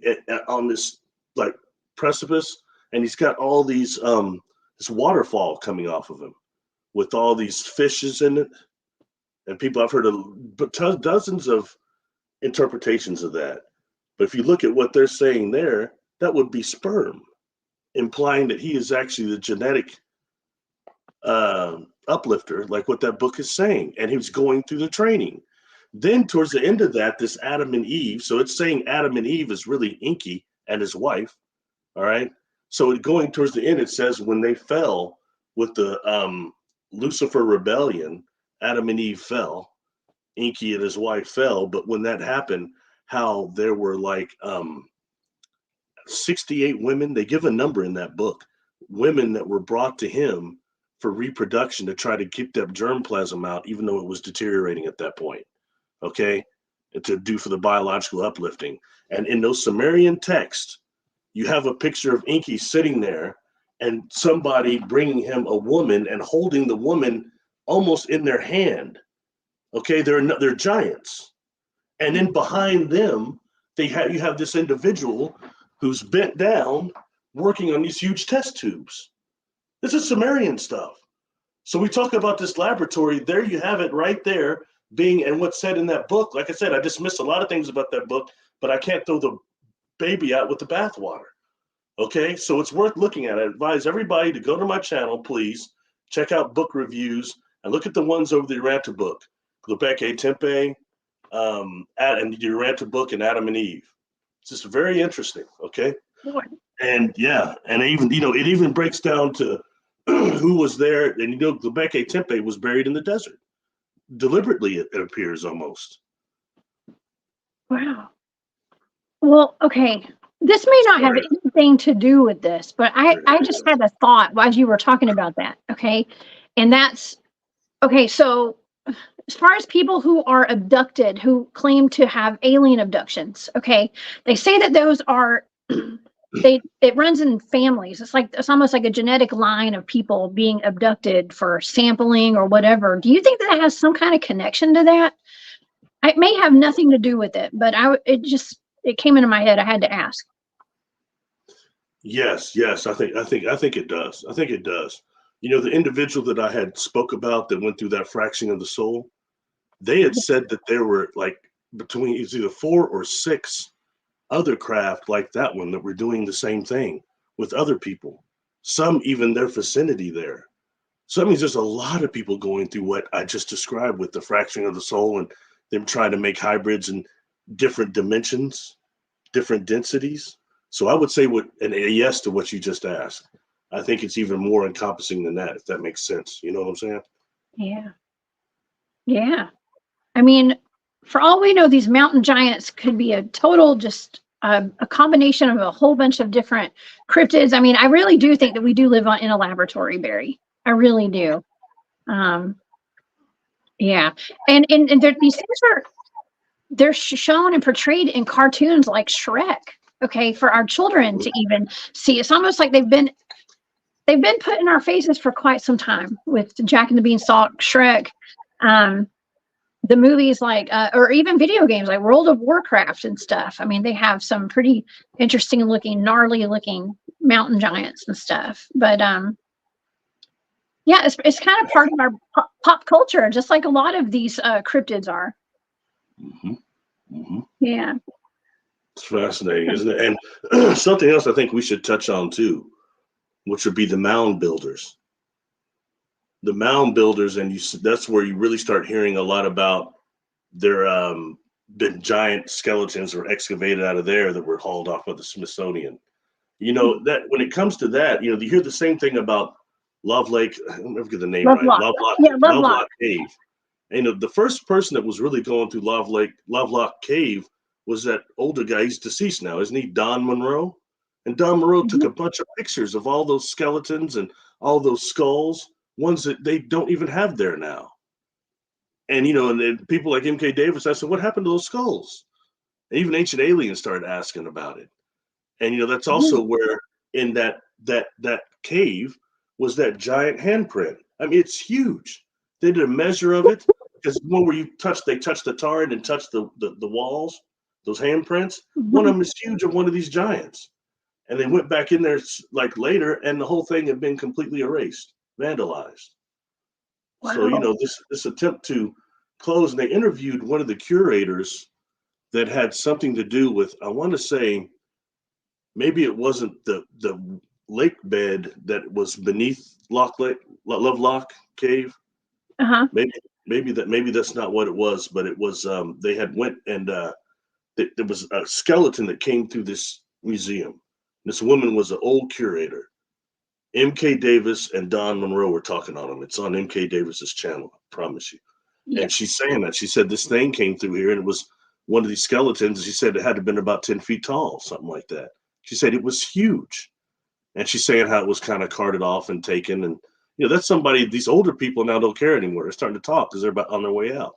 on this like precipice, and he's got all these this waterfall coming off of him with all these fishes in it, and people I've heard of dozens of interpretations of that. But if you look at what they're saying there, that would be sperm, implying that he is actually the genetic uplifter, like what that book is saying, and he was going through the training. Then towards the end of that, this Adam and Eve, so it's saying Adam and Eve is really Inky and his wife. All right. So going towards the end, it says when they fell with the Lucifer rebellion, Adam and Eve fell, Inky and his wife fell. But when that happened, how there were like 68 women, they give a number in that book, women that were brought to him for reproduction to try to keep that germplasm out, even though it was deteriorating at that point. Okay. To do for the biological uplifting. And in those Sumerian texts, you have a picture of Inky sitting there and somebody bringing him a woman and holding the woman almost in their hand. Okay, they're giants. And then behind them, you have this individual who's bent down working on these huge test tubes. This is Sumerian stuff. So we talk about this laboratory. There you have it right there being, and what's said in that book. Like I said, I dismiss a lot of things about that book, but I can't throw the baby out with the bathwater. Okay, so it's worth looking at. I advise everybody to go to my channel, please. Check out book reviews and look at the ones over the Uranta book. Göbekli Tepe, and the Uranta book and Adam and Eve. It's just very interesting, okay? And yeah, and it even breaks down to who was there. And Göbekli Tepe was buried in the desert. Deliberately, it appears almost. Wow. Well, okay. This may not have anything to do with this, but I just had a thought as you were talking about that, okay? And that's, okay, so as far as people who are abducted, who claim to have alien abductions, okay, they say that those are, it runs in families. It's almost like a genetic line of people being abducted for sampling or whatever. Do you think that has some kind of connection to that? It may have nothing to do with it, but it came into my head. I had to ask. Yes, I think it does. I think it does. The individual that I had spoke about that went through that fracturing of the soul, they had said that there were like between either 4 or 6 other craft like that one that were doing the same thing with other people. Some even their vicinity there. So that means there's a lot of people going through what I just described with the fracturing of the soul and them trying to make hybrids in different dimensions, different densities. So I would say a yes to what you just asked. I think it's even more encompassing than that, if that makes sense. You know what I'm saying? Yeah. Yeah. I mean, for all we know, these mountain giants could be a total just a combination of a whole bunch of different cryptids. I mean, I really do think that we do live in a laboratory, Barry. I really do. Yeah. And these things they're shown and portrayed in cartoons like Shrek. Okay, for our children to even see. It's almost like they've been put in our faces for quite some time with Jack and the Beanstalk, Shrek, the movies like, or even video games like World of Warcraft and stuff. I mean, they have some pretty interesting looking, gnarly looking mountain giants and stuff. But yeah, it's kind of part of our pop culture, just like a lot of these cryptids are. Mm-hmm. Mm-hmm. Yeah. It's fascinating, isn't it? And something else I think we should touch on too, which would be the mound builders. The mound builders, and that's where you really start hearing a lot about their the giant skeletons were excavated out of there that were hauled off of the Smithsonian. That when it comes to that, you hear the same thing about Love Lake. I don't ever get the name right. Lovelock Cave. And the first person that was really going through Lovelock Cave was that older guy. He's deceased now, isn't he? Don Monroe. And Don Monroe took a bunch of pictures of all those skeletons and all those skulls, ones that they don't even have there now. And and then people like M.K. Davis, I said, what happened to those skulls? And even Ancient Aliens started asking about it. And that's also where in that cave was that giant handprint. I mean, it's huge. They did a measure of it because one where they touched the tar and touched the walls, those handprints. One of them is huge of one of these giants. And they went back in there like later, and the whole thing had been completely erased, vandalized. Wow. So, this attempt to close, and they interviewed one of the curators that had something to do with, I want to say, maybe it wasn't the lake bed that was beneath Lovelock Cave. Uh-huh. Maybe that's not what it was, but it was they had went and there was a skeleton that came through this museum. This woman was an old curator. M.K. Davis and Don Monroe were talking on him. It's on M.K. Davis's channel, I promise you. Yeah. And she's saying that. She said this thing came through here and it was one of these skeletons. She said it had to have been about 10 feet tall, something like that. She said it was huge. And she's saying how it was kind of carted off and taken. And, that's somebody, these older people now don't care anymore. They're starting to talk because they're about on their way out.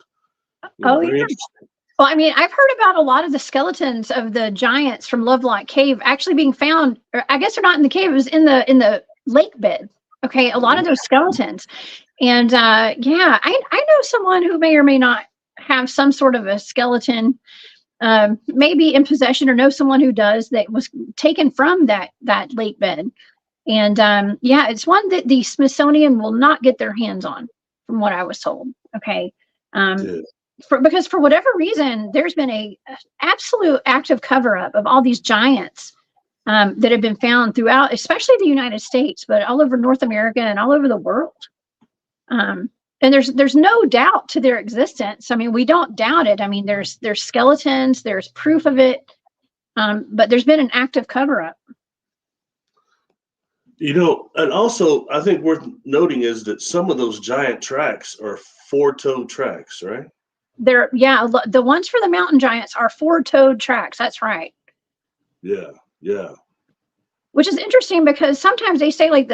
Very interesting. Well, I mean, I've heard about a lot of the skeletons of the giants from Lovelock Cave actually being found, or I guess they're not in the cave, it was in the lake bed. Okay, a lot of those skeletons. And yeah, I know someone who may or may not have some sort of a skeleton, maybe in possession, or know someone who does, that was taken from that lake bed. And yeah, it's one that the Smithsonian will not get their hands on, from what I was told. Okay. Yeah. Because for whatever reason, there's been a absolute active cover up of all these giants that have been found throughout, especially the United States, but all over North America and all over the world. And there's no doubt to their existence. I mean, we don't doubt it. I mean, there's skeletons, there's proof of it, but there's been an active cover up. You know, and also I think worth noting is that some of those giant tracks are four-toed tracks, right? Yeah, the ones for the mountain giants are four-toed tracks. That's right. Yeah, yeah. Which is interesting because sometimes they say, like,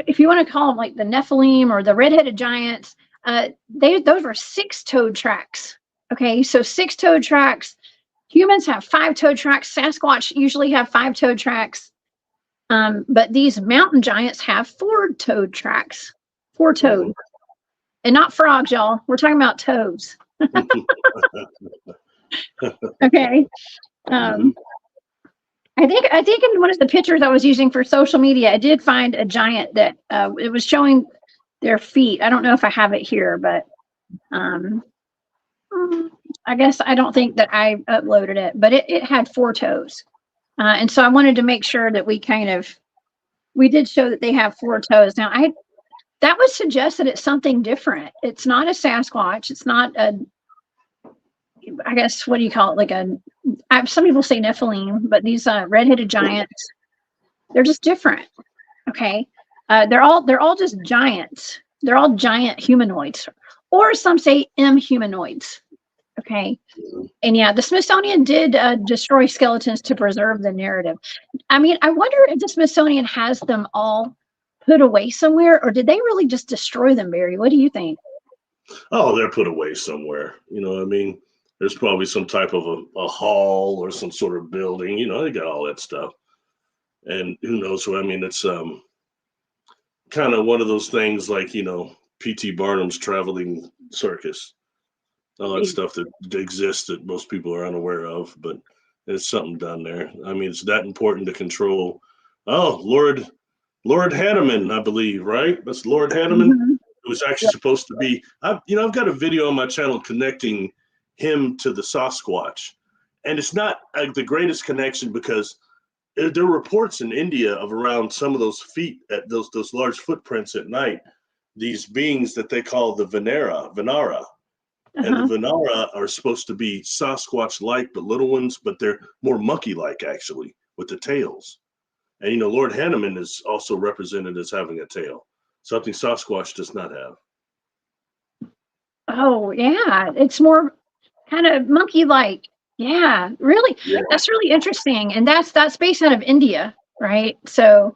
if you want to call them like the Nephilim or the red-headed giants, those were six-toed tracks. Okay, so six-toed tracks. Humans have five-toed tracks. Sasquatch usually have five-toed tracks. But these mountain giants have four-toed tracks. Four-toed. And not frogs, y'all. We're talking about toads. Okay. I think in one of the pictures I was using for social media, I did find a giant that it was showing their feet. I don't know if I have it here, but I guess I don't think that I uploaded it, but it had four toes. And so I wanted to make sure that we did show that they have four toes. Now, that would suggest that it's something different. It's not a Sasquatch. It's not I guess, what do you call it? Like some people say Nephilim, but these red-headed giants, they're just different. Okay. They're all just giants. They're all giant humanoids, or some say humanoids. Okay. And yeah, the Smithsonian did destroy skeletons to preserve the narrative. I mean, I wonder if the Smithsonian has them all put away somewhere, or did they really just destroy them, Barry? What do you think? Oh, they're put away somewhere. You know what I mean? There's probably some type of a hall or some sort of building. You know, they got all that stuff. And who knows what I mean? It's kind of one of those things like, you know, P.T. Barnum's traveling circus. All that stuff that exists that most people are unaware of, but there's something done there. I mean, it's that important to control. Oh, Lord Hanneman, I believe, right? That's Lord Hanneman. Mm-hmm. It was actually supposed to be. I've got a video on my channel connecting him to the Sasquatch, and it's not the greatest connection because there are reports in India of around some of those feet at those large footprints at night. These beings that they call the Venara. And the Venara are supposed to be Sasquatch-like, but little ones, but they're more monkey-like, actually, with the tails. And, you know, Lord Hanneman is also represented as having a tail, something Sasquatch does not have. Oh, yeah. It's more kind of monkey-like. Yeah, really. Yeah. That's really interesting. And that's based out of India, right? So,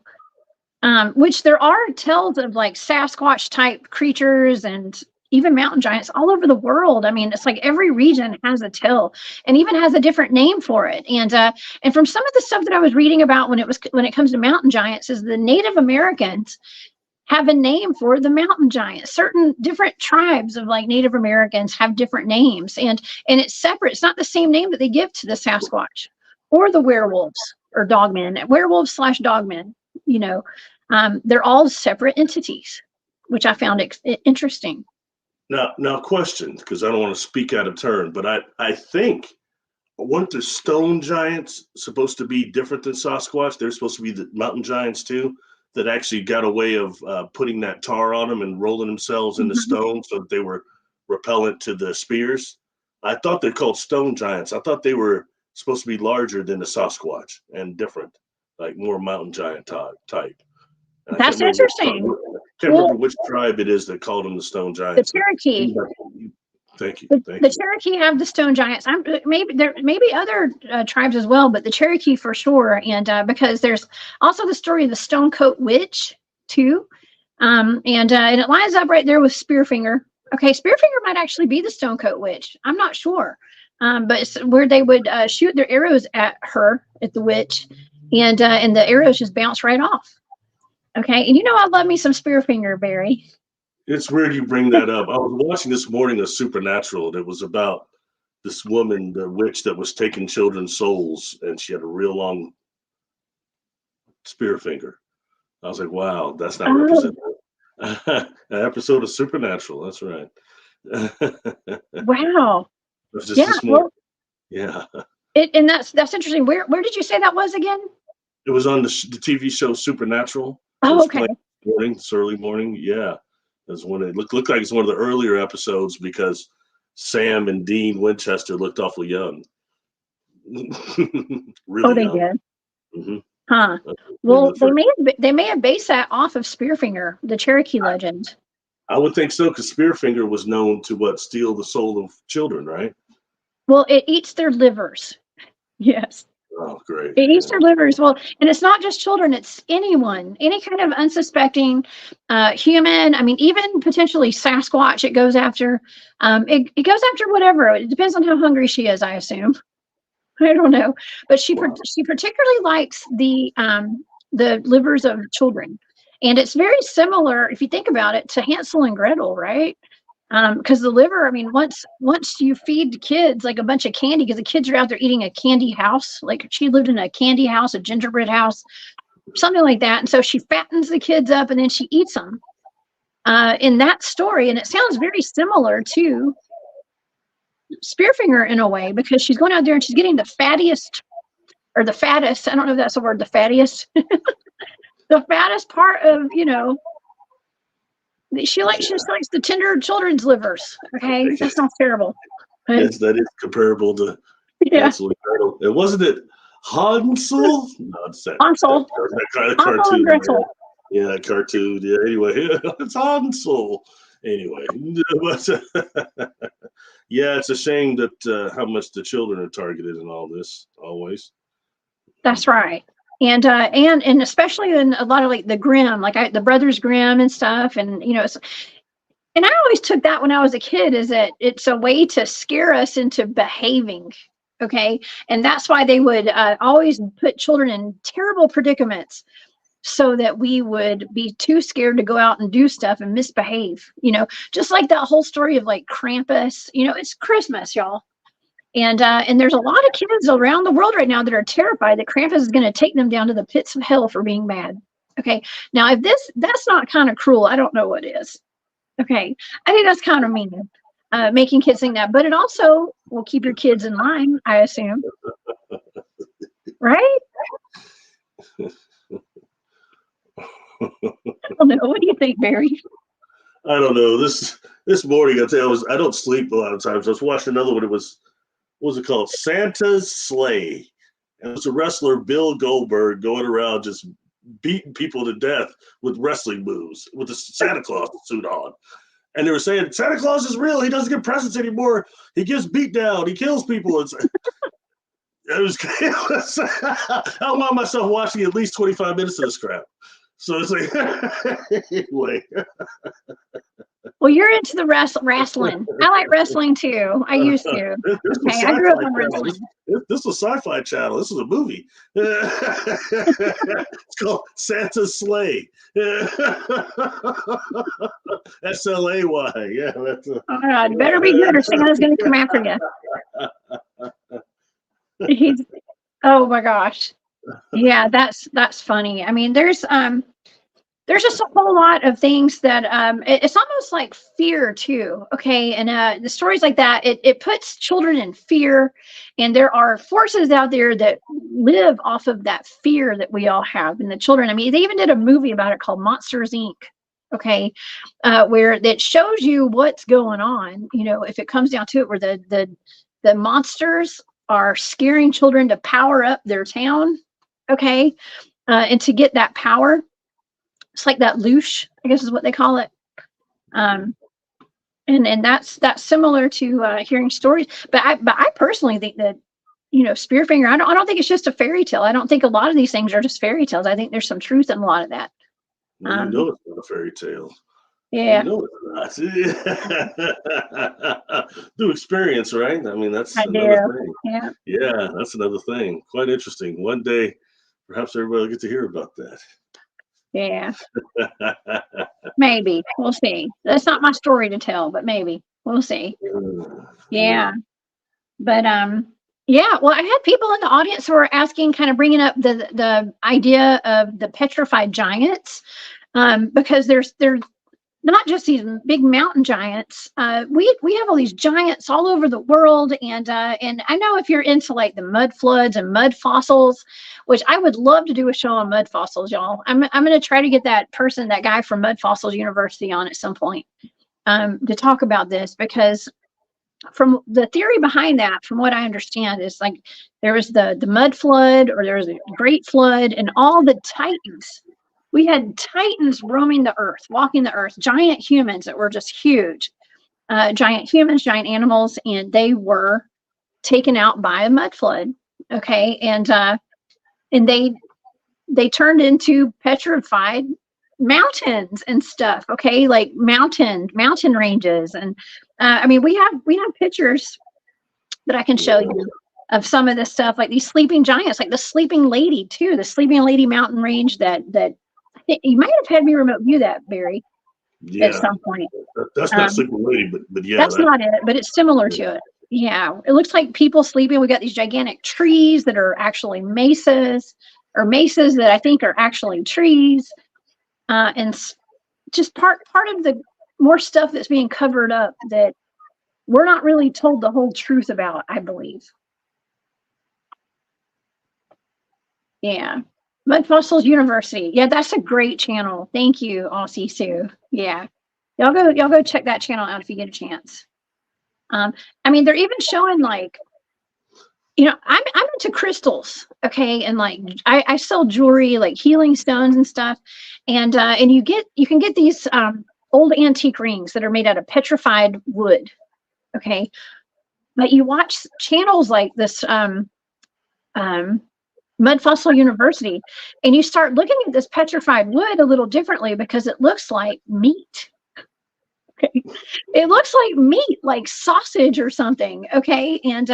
which there are tales of like Sasquatch-type creatures and even mountain giants all over the world. I mean, it's like every region has a tale and even has a different name for it. And from some of the stuff that I was reading about when it comes to mountain giants, is the Native Americans have a name for the mountain giants. Certain different tribes of like Native Americans have different names, and it's separate. It's not the same name that they give to the Sasquatch or the werewolves or dogmen, werewolves/dogmen. You know, they're all separate entities, which I found interesting. Now, question, because I don't want to speak out of turn, but I think, weren't the stone giants supposed to be different than Sasquatch? They're supposed to be the mountain giants too, that actually got a way of putting that tar on them and rolling themselves into stone so that they were repellent to the spears. I thought they're called stone giants. I thought they were supposed to be larger than the Sasquatch and different, like more mountain giant type. And that's interesting. I can't remember which tribe it is that called them the stone giants. The Cherokee. Thank you. The Cherokee have the stone giants. Maybe other tribes as well, but the Cherokee for sure. And because there's also the story of the Stonecoat Witch too, and it lines up right there with Spearfinger. Okay, Spearfinger might actually be the Stonecoat Witch. I'm not sure, but it's where they would shoot their arrows at the witch, and the arrows just bounce right off. Okay, and I love me some Spearfinger, Barry. It's weird you bring that up. I was watching this morning a Supernatural, and it was about this woman, the witch that was taking children's souls, and she had a real long spear finger. I was like, wow, that's not representative. An episode of Supernatural, that's right. Wow. It was just this morning. Yeah. And that's interesting. Where did you say that was again? It was on the TV show Supernatural. Oh, okay. It's early morning. Yeah. It looked like it's one of the earlier episodes because Sam and Dean Winchester looked awful young. Really they young. did? Mm-hmm. Huh. Well, they may have based that off of Spearfinger, the Cherokee legend. I would think so, because Spearfinger was known to steal the soul of children, right? Well, it eats their livers. Yes. Oh, great. It eats their livers. Well, and it's not just children, it's anyone, any kind of unsuspecting human. I mean, even potentially Sasquatch, it goes after. It goes after whatever. It depends on how hungry she is, I assume. I don't know. But she particularly likes the livers of children. And it's very similar, if you think about it, to Hansel and Gretel, right? Because the liver, I mean, once you feed the kids like a bunch of candy, because the kids are out there eating a candy house, like she lived in a candy house, a gingerbread house, something like that. And so she fattens the kids up and then she eats them in that story. And it sounds very similar to Spearfinger in a way, because she's going out there and she's getting the fattest. I don't know if that's the word, the fattiest, the fattest part of, she just likes the tender children's livers. Okay, that sounds terrible. Yes, that is comparable to Hansel and Gretel. And wasn't it Hansel? No, it's that Hansel. That kind of cartoon. Yeah, cartoon. Yeah. Anyway, it's Hansel. Anyway, yeah, it's a shame that how much the children are targeted in all this. Always. That's right. And especially in a lot of like the Grimm, like the Brothers Grimm and stuff, and and I always took that when I was a kid is that it's a way to scare us into behaving, okay? And that's why they would always put children in terrible predicaments so that we would be too scared to go out and do stuff and misbehave, just like that whole story of like Krampus. It's Christmas, y'all. And there's a lot of kids around the world right now that are terrified that Krampus is going to take them down to the pits of hell for being bad. Okay. Now, if that's not kind of cruel, I don't know what is. Okay. I think that's kind of mean, making kids think that. But it also will keep your kids in line, I assume. Right? I don't know. What do you think, Barry? I don't know. This morning, I don't sleep a lot of times. I was watching another one. It was, what was it called? Santa's Sleigh. And it was a wrestler, Bill Goldberg, going around just beating people to death with wrestling moves with the Santa Claus suit on. And they were saying, Santa Claus is real. He doesn't give presents anymore. He gives beat down. He kills people. I want myself watching at least 25 minutes of this crap. So it's like, anyway. Well, you're into the wrestling. I like wrestling too. I used to. Okay, I grew up on wrestling. This was Sci-Fi Channel. This was a movie. It's called Santa's Sleigh. S-L-A-Y. Yeah. That's oh my God, better be good or Santa's going to come after you. Oh my gosh. Yeah, that's funny. I mean, there's just a whole lot of things that it's almost like fear too. Okay. And the stories like that, it puts children in fear, and there are forces out there that live off of that fear that we all have in the children. I mean, they even did a movie about it called Monsters Inc. Okay. Where that shows you what's going on, if it comes down to it, where the monsters are scaring children to power up their town. Okay. And to get that power. It's like that loosh, I guess is what they call it. And that's similar to hearing stories. But I personally think that, Spearfinger, I don't think it's just a fairy tale. I don't think a lot of these things are just fairy tales. I think there's some truth in a lot of that. Well, it's not a fairy tale. Yeah, No, it's not. Through experience, right? I mean, that's I another do. thing. Yeah, Yeah, that's another thing. Quite interesting. One day, perhaps everybody will get to hear about that. yeah. Maybe. We'll see. That's not my story to tell, but maybe. We'll see. Yeah. Yeah. But yeah, well, I had people in the audience who were asking, kind of bringing up the idea of the petrified giants, because there's not just these big mountain giants. We have all these giants all over the world, and I know if you're into like the mud floods and mud fossils, which I would love to do a show on mud fossils, y'all. I'm going to try to get that guy from Mud Fossils University on at some point, to talk about this, because from the theory behind that, from what I understand, is like there was the mud flood, or there was a great flood, and all the titans. We had titans roaming the earth, walking the earth, giant humans that were just huge, giant humans, giant animals, and they were taken out by a mud flood. Okay, and they turned into petrified mountains and stuff. Okay, like mountain ranges, and I mean we have pictures that I can show you of some of this stuff, like these sleeping giants, like the sleeping lady too, the sleeping lady mountain range that I think you might have had me remote view that, Barry, at Yeah. some point. That's not Um, Sleeping Lady, but yeah, that's that. not it, but it's similar to it. Yeah, it looks like people sleeping. We got these gigantic trees that are actually mesas, or mesas that I think are actually trees, and just part of the more stuff that's being covered up that we're not really told the whole truth about, I believe. Yeah. Mud Fossils University. Yeah, that's a great channel. Thank you, Aussie Sue. Yeah. Y'all go check that channel out if you get a chance. I mean, they're even showing like, I'm into crystals, okay, and like I sell jewelry, like healing stones and stuff, and you can get these old antique rings that are made out of petrified wood, okay, but you watch channels like this um, Mud Fossil University, and you start looking at this petrified wood a little differently because it looks like meat. Okay. It looks like meat, like sausage or something. Okay. And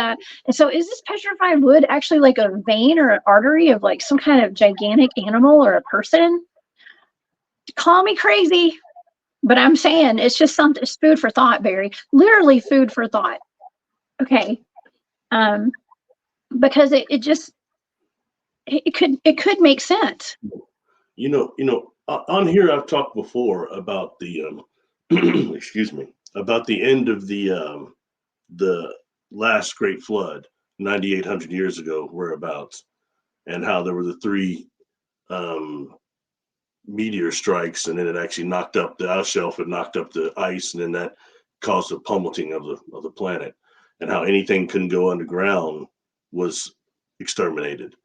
so is this petrified wood actually like a vein or an artery of like some kind of gigantic animal or a person? Call me crazy, but I'm saying it's just something, it's food for thought, Barry. Literally food for thought. Okay. Um, because it just it could make sense. On here I've talked before about the excuse me, about the end of the last great flood, 9,800 years ago, whereabouts, and how there were the three um, meteor strikes, and then it actually knocked up the ice shelf and knocked up the ice, and then that caused the pummeling of the planet, and how anything couldn't go underground was exterminated.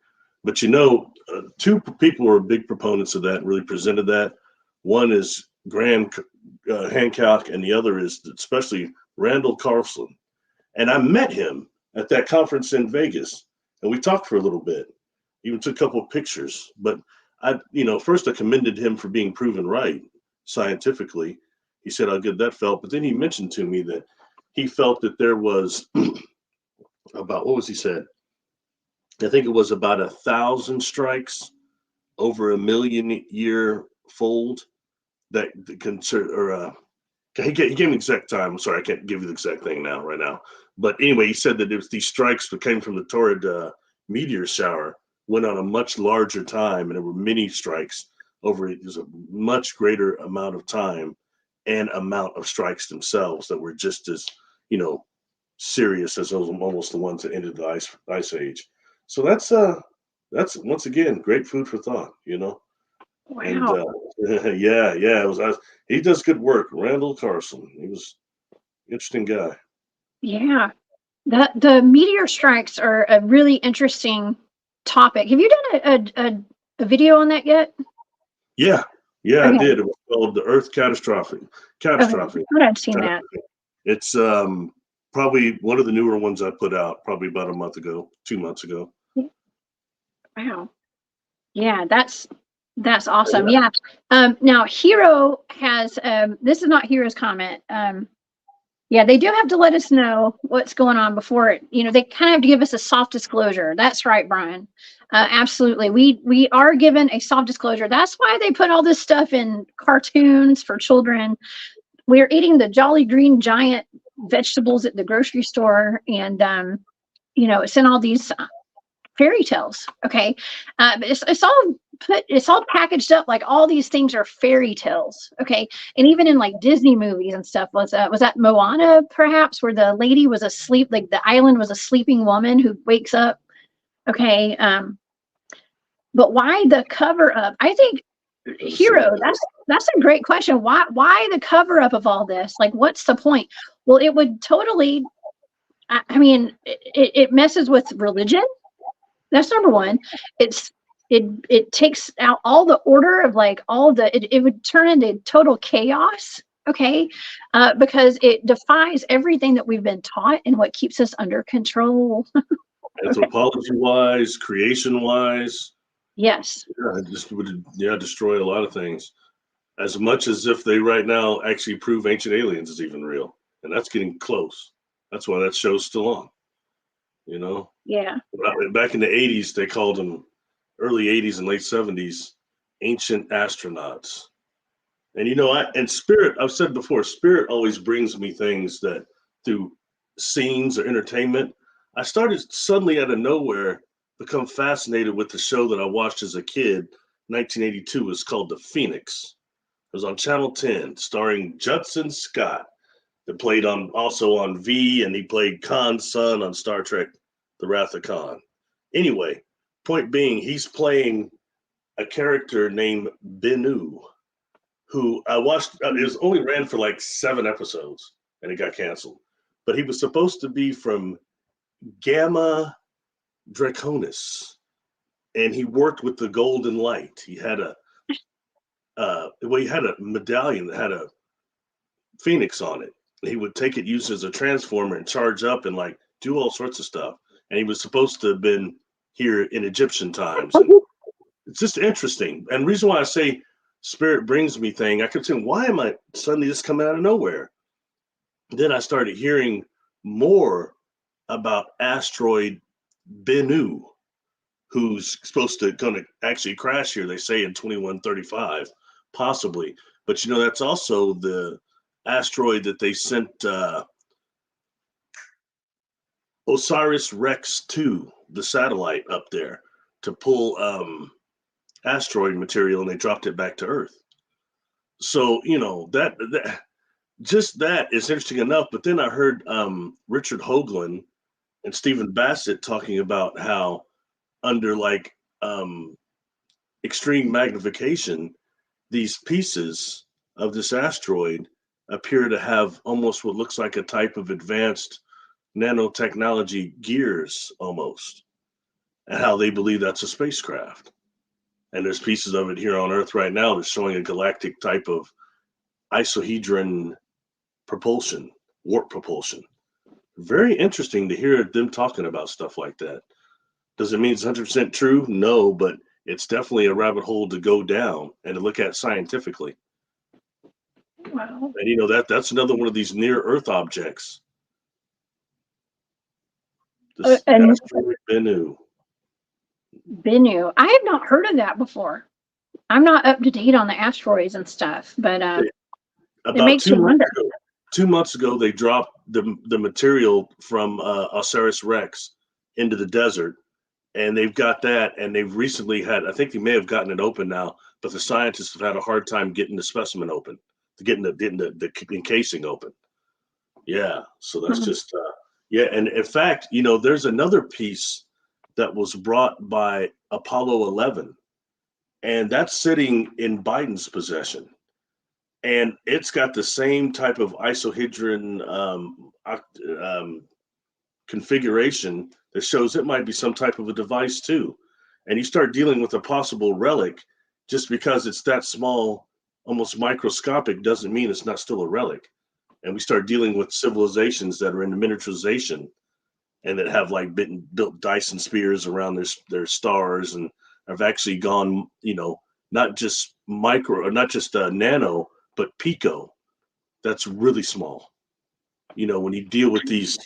But two people were big proponents of that and really presented that. One is Graham Hancock, and the other is especially Randall Carlson. And I met him at that conference in Vegas, and we talked for a little bit. Even took a couple of pictures. But first I commended him for being proven right scientifically. He said how good that felt. But then he mentioned to me that he felt that there was about, what was he said? I think it was about 1,000 strikes over a million-year fold that he gave me the exact time. I'm sorry, I can't give you the exact thing right now. But anyway, he said that it was these strikes that came from the torrid meteor shower went on a much larger time, and there were many strikes over it. There's a much greater amount of time and amount of strikes themselves that were just as serious as those, almost the ones that ended the ice age. So that's once again great food for thought. And Wow. yeah, he does good work. Randall Carson, he was an interesting guy. Yeah. The meteor strikes are a really interesting topic. Have you done a video on that yet? Yeah, I Okay. did. It was called the Earth Catastrophe. Okay. Catastrophe. I thought I'd seen that. It's probably one of the newer ones I put out, probably about a month ago, 2 months ago. Wow. Yeah, that's That's awesome. Yeah. Now Hero has, this is not Hero's comment. Yeah, they do have to let us know what's going on before it, they kind of have to give us a soft disclosure. That's right, Brian. Absolutely. We are given a soft disclosure. That's why they put all this stuff in cartoons for children. We're eating the Jolly Green Giant vegetables at the grocery store, and it's in all these fairy tales. Okay. But it's all packaged up like all these things are fairy tales. Okay. And even in like Disney movies and stuff, was that Moana perhaps, where the lady was asleep, like the island was a sleeping woman who wakes up. Okay. But why the cover up? I think Hero, that's a great question. Why the cover up of all this? Like, what's the point? Well, it would totally, I mean, it messes with religion. That's number one. It takes out all the order of like it would turn into total chaos. Okay. Because it defies everything that we've been taught and what keeps us under control. Anthropology wise, creation wise. Yes. Yeah, it just would destroy a lot of things. As much as if they right now actually prove ancient aliens is even real. And that's getting close. That's why that show's still on. Yeah. Back in the 80s, they called them, early 80s and late 70s, ancient astronauts. And Spirit, I've said before, Spirit always brings me things that through scenes or entertainment. I started suddenly out of nowhere become fascinated with the show that I watched as a kid, 1982. It's called The Phoenix. It was on Channel 10, starring Judson Scott, that played also on V, and he played Khan's son on Star Trek The Wrath of Khan. Anyway, point being, he's playing a character named Bennu, who I watched. It only ran for like 7 episodes, and it got canceled. But he was supposed to be from Gamma Draconis, and he worked with the Golden Light. He had he had a medallion that had a phoenix on it. He would take it, use it as a transformer, and charge up and like do all sorts of stuff. And he was supposed to have been here in Egyptian times. And it's just interesting. And the reason why I say Spirit brings me thing, I kept saying, why am I suddenly just coming out of nowhere? Then I started hearing more about asteroid Bennu, who's supposed to going to actually crash here, they say in 2135, possibly. But that's also the asteroid that they sent OSIRIS-REx 2, the satellite, up there to pull asteroid material, and they dropped it back to Earth. So that just that is interesting enough. But then I heard Richard Hoagland and Stephen Bassett talking about how under like extreme magnification, these pieces of this asteroid appear to have almost what looks like a type of advanced nanotechnology gears almost, and how they believe that's a spacecraft. And there's pieces of it here on Earth right now that's showing a galactic type of isohedron propulsion, warp propulsion. Very interesting to hear them talking about stuff like that. Does it mean it's 100% true? No, but it's definitely a rabbit hole to go down and to look at scientifically. Wow. And that's another one of these near Earth objects. This asteroid Bennu. Bennu. I have not heard of that before. I'm not up to date on the asteroids and stuff, but it makes you wonder. 2 months ago, they dropped the material from OSIRIS-REx into the desert, and they've got that, and they've recently had, I think they may have gotten it open now, but the scientists have had a hard time getting the specimen open, getting the encasing open. Yeah, so that's just, and in fact, there's another piece that was brought by Apollo 11, and that's sitting in Biden's possession. And it's got the same type of isohedron configuration that shows it might be some type of a device too. And you start dealing with a possible relic, just because it's that small, almost microscopic, doesn't mean it's not still a relic. And we start dealing with civilizations that are in the miniaturization and that have like built Dyson spheres around their stars and have actually gone, not just micro or not just nano, but pico. That's really small. You know, when you deal with these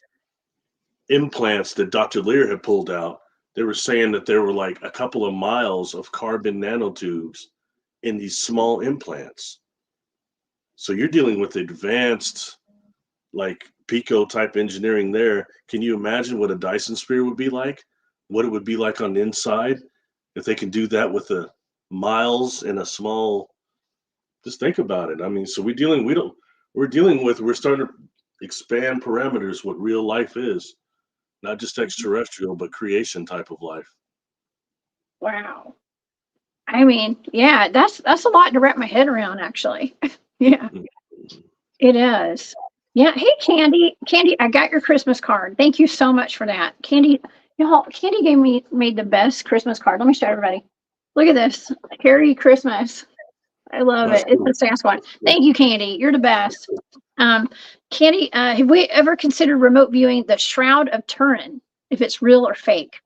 implants that Dr. Lear had pulled out, they were saying that there were like a couple of miles of carbon nanotubes in these small implants. So you're dealing with advanced, like pico type engineering there. Can you imagine what a Dyson sphere would be like? What it would be like on the inside if they can do that with the miles in a small. Just think about it. I mean, so we're starting to expand parameters what real life is, not just extraterrestrial, but creation type of life. Wow. I mean, yeah, that's a lot to wrap my head around, actually. Yeah, it is. Yeah. Hey, Candy. Candy, I got your Christmas card. Thank you so much for that. Candy, y'all, Candy made the best Christmas card. Let me show everybody. Look at this. Merry Christmas. I love That's it. It's cool. a Sasquatch. Thank you, Candy. You're the best. Candy, have we ever considered remote viewing the Shroud of Turin, if it's real or fake?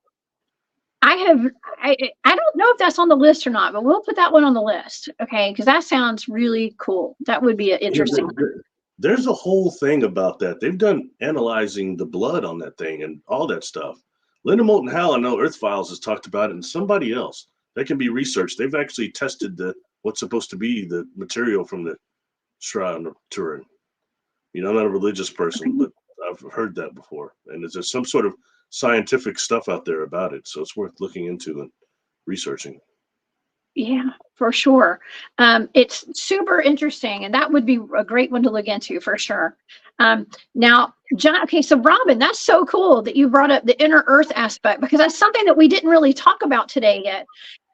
I don't know if that's on the list or not, but we'll put that one on the list, okay? Because that sounds really cool. That would be an interesting one. There's a whole thing about that. They've done analyzing the blood on that thing and all that stuff. Linda Moulton Howe, I know Earth Files has talked about it, and somebody else. That can be researched. They've actually tested what's supposed to be the material from the Shroud of Turin. You know, I'm not a religious person, but I've heard that before. And there's some sort of scientific stuff out there about it. So it's worth looking into and researching. Yeah, for sure. It's super interesting, and that would be a great one to look into for sure. Now, John, okay, so Robin, that's so cool that you brought up the inner Earth aspect, because that's something that we didn't really talk about today yet.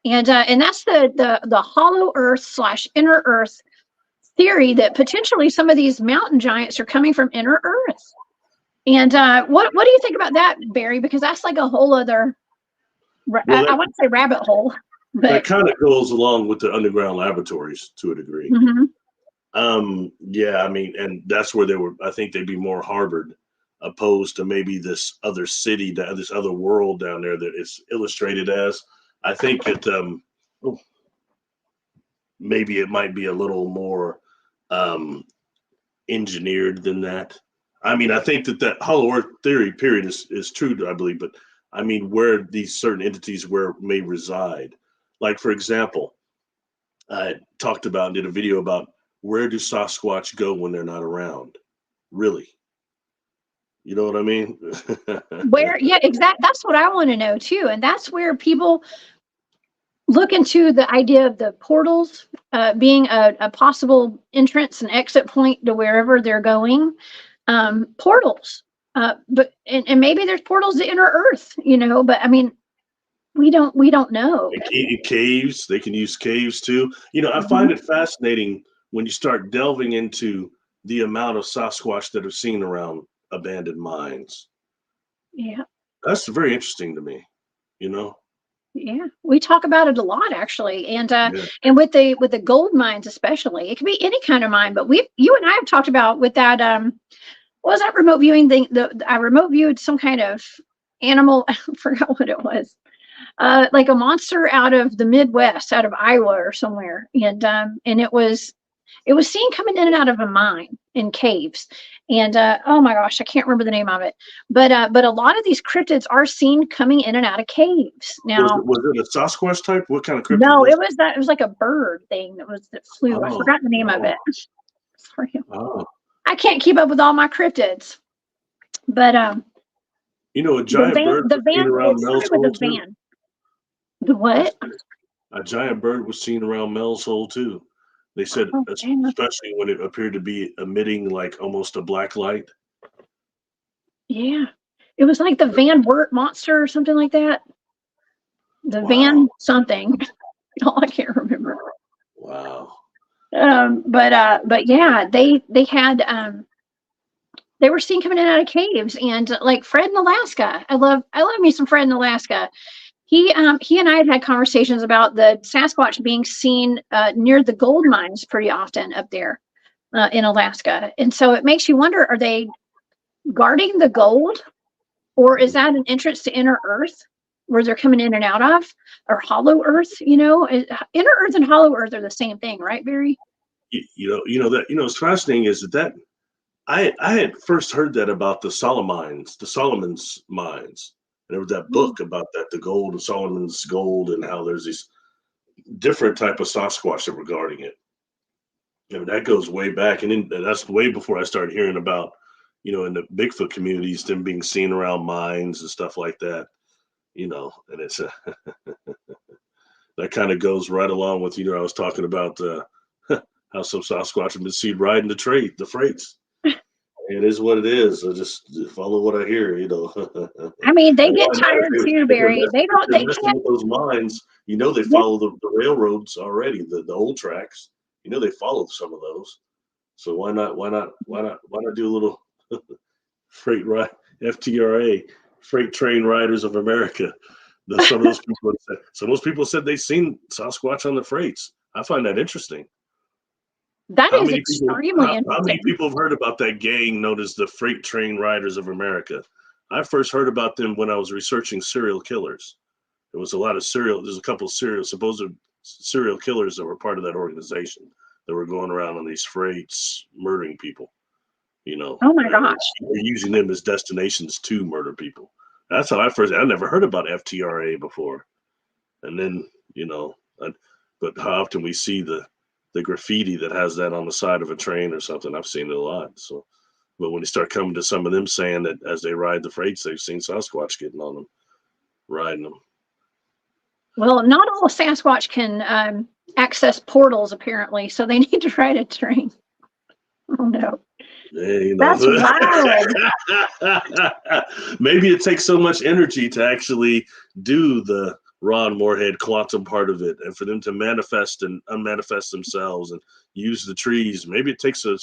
And that's the hollow Earth / inner Earth theory, that potentially some of these mountain giants are coming from inner Earth. And what do you think about that, Barry? Because that's like a whole other, I wouldn't say rabbit hole. But that kind of goes along with the underground laboratories to a degree. Yeah, I mean, and that's where I think they'd be more harbored, opposed to maybe this other city, this other world down there that it's illustrated as. I think that maybe it might be a little more engineered than that. I mean, I think that hollow Earth theory period is true, I believe, but I mean, where these certain entities may reside. Like, for example, I talked about and did a video about where do Sasquatch go when they're not around? Really? You know what I mean? Where, yeah, exactly. That's what I want to know too. And that's where people look into the idea of the portals being a possible entrance and exit point to wherever they're going. Portals. But maybe there's portals to inner Earth, you know, but I mean, we don't know. Caves, they can use caves too. You know, I find it fascinating when you start delving into the amount of Sasquatch that are seen around abandoned mines. Yeah. That's very interesting to me, you know? Yeah, we talk about it a lot, actually, and with the gold mines especially. It can be any kind of mine, but you and I have talked about with that what was that remote viewing thing? I remote viewed some kind of animal. I forgot what it was. Like a monster out of the Midwest, out of Iowa or somewhere, and it was seen coming in and out of a mine in caves, and oh my gosh, I can't remember the name of it, but a lot of these cryptids are seen coming in and out of caves. Now, was it a Sasquatch type? What kind of cryptid? No, it was like a bird thing that flew. I forgot the name of it. Sorry. I can't keep up with all my cryptids, but you know, a giant bird the van around Mel's Hole too. Van. The what? A giant bird was seen around Mel's Hole too. They said, especially when it appeared to be emitting like almost a black light. Yeah, it was like the Van Wert monster or something like that. The Van something. Oh, I can't remember. Wow. But yeah, they had they were seen coming in and out of caves, and like Fred in Alaska. I love me some Fred in Alaska. He and I had conversations about the Sasquatch being seen near the gold mines pretty often up there in Alaska. And so it makes you wonder, are they guarding the gold, or is that an entrance to inner Earth? where they're coming in and out of, or hollow earth, inner earth and hollow earth are the same thing, right, Barry? What's fascinating is that I had first heard that about the Solomon's mines. And there was that book about that, the gold of Solomon's gold, and how there's these different type of Sasquatch that were guarding it. That goes way back, and that's way before I started hearing about, in the Bigfoot communities, them being seen around mines and stuff like that. And it's that kind of goes right along with, I was talking about how some Sasquatch have been seen riding the freights. It is what it is. I just follow what I hear, I mean, they get tired too, Barry. They can't with those mines. They follow the railroads already, the old tracks. They follow some of those. So why not do a little freight ride, FTRA, Freight Train Riders of America? Some of those people said. So most people said they've seen Sasquatch on the freights. I find that interesting. That is extremely interesting. How many people have heard about that gang known as the Freight Train Riders of America? I first heard about them when I was researching serial killers. There was there's a couple of supposed serial killers that were part of that organization that were going around on these freights murdering people. Oh my gosh. They're using them as destinations to murder people. That's how I never heard about FTRA before. And then, but how often we see the graffiti that has that on the side of a train or something. I've seen it a lot. So, but when you start coming to some of them saying that as they ride the freights, they've seen Sasquatch getting on them, riding them. Well, not all Sasquatch can access portals, apparently, so they need to ride a train. Oh no. Yeah, That's wild. Maybe it takes so much energy to actually do the Ron Moorhead quantum part of it, and for them to manifest and unmanifest themselves and use the trees. Maybe it takes a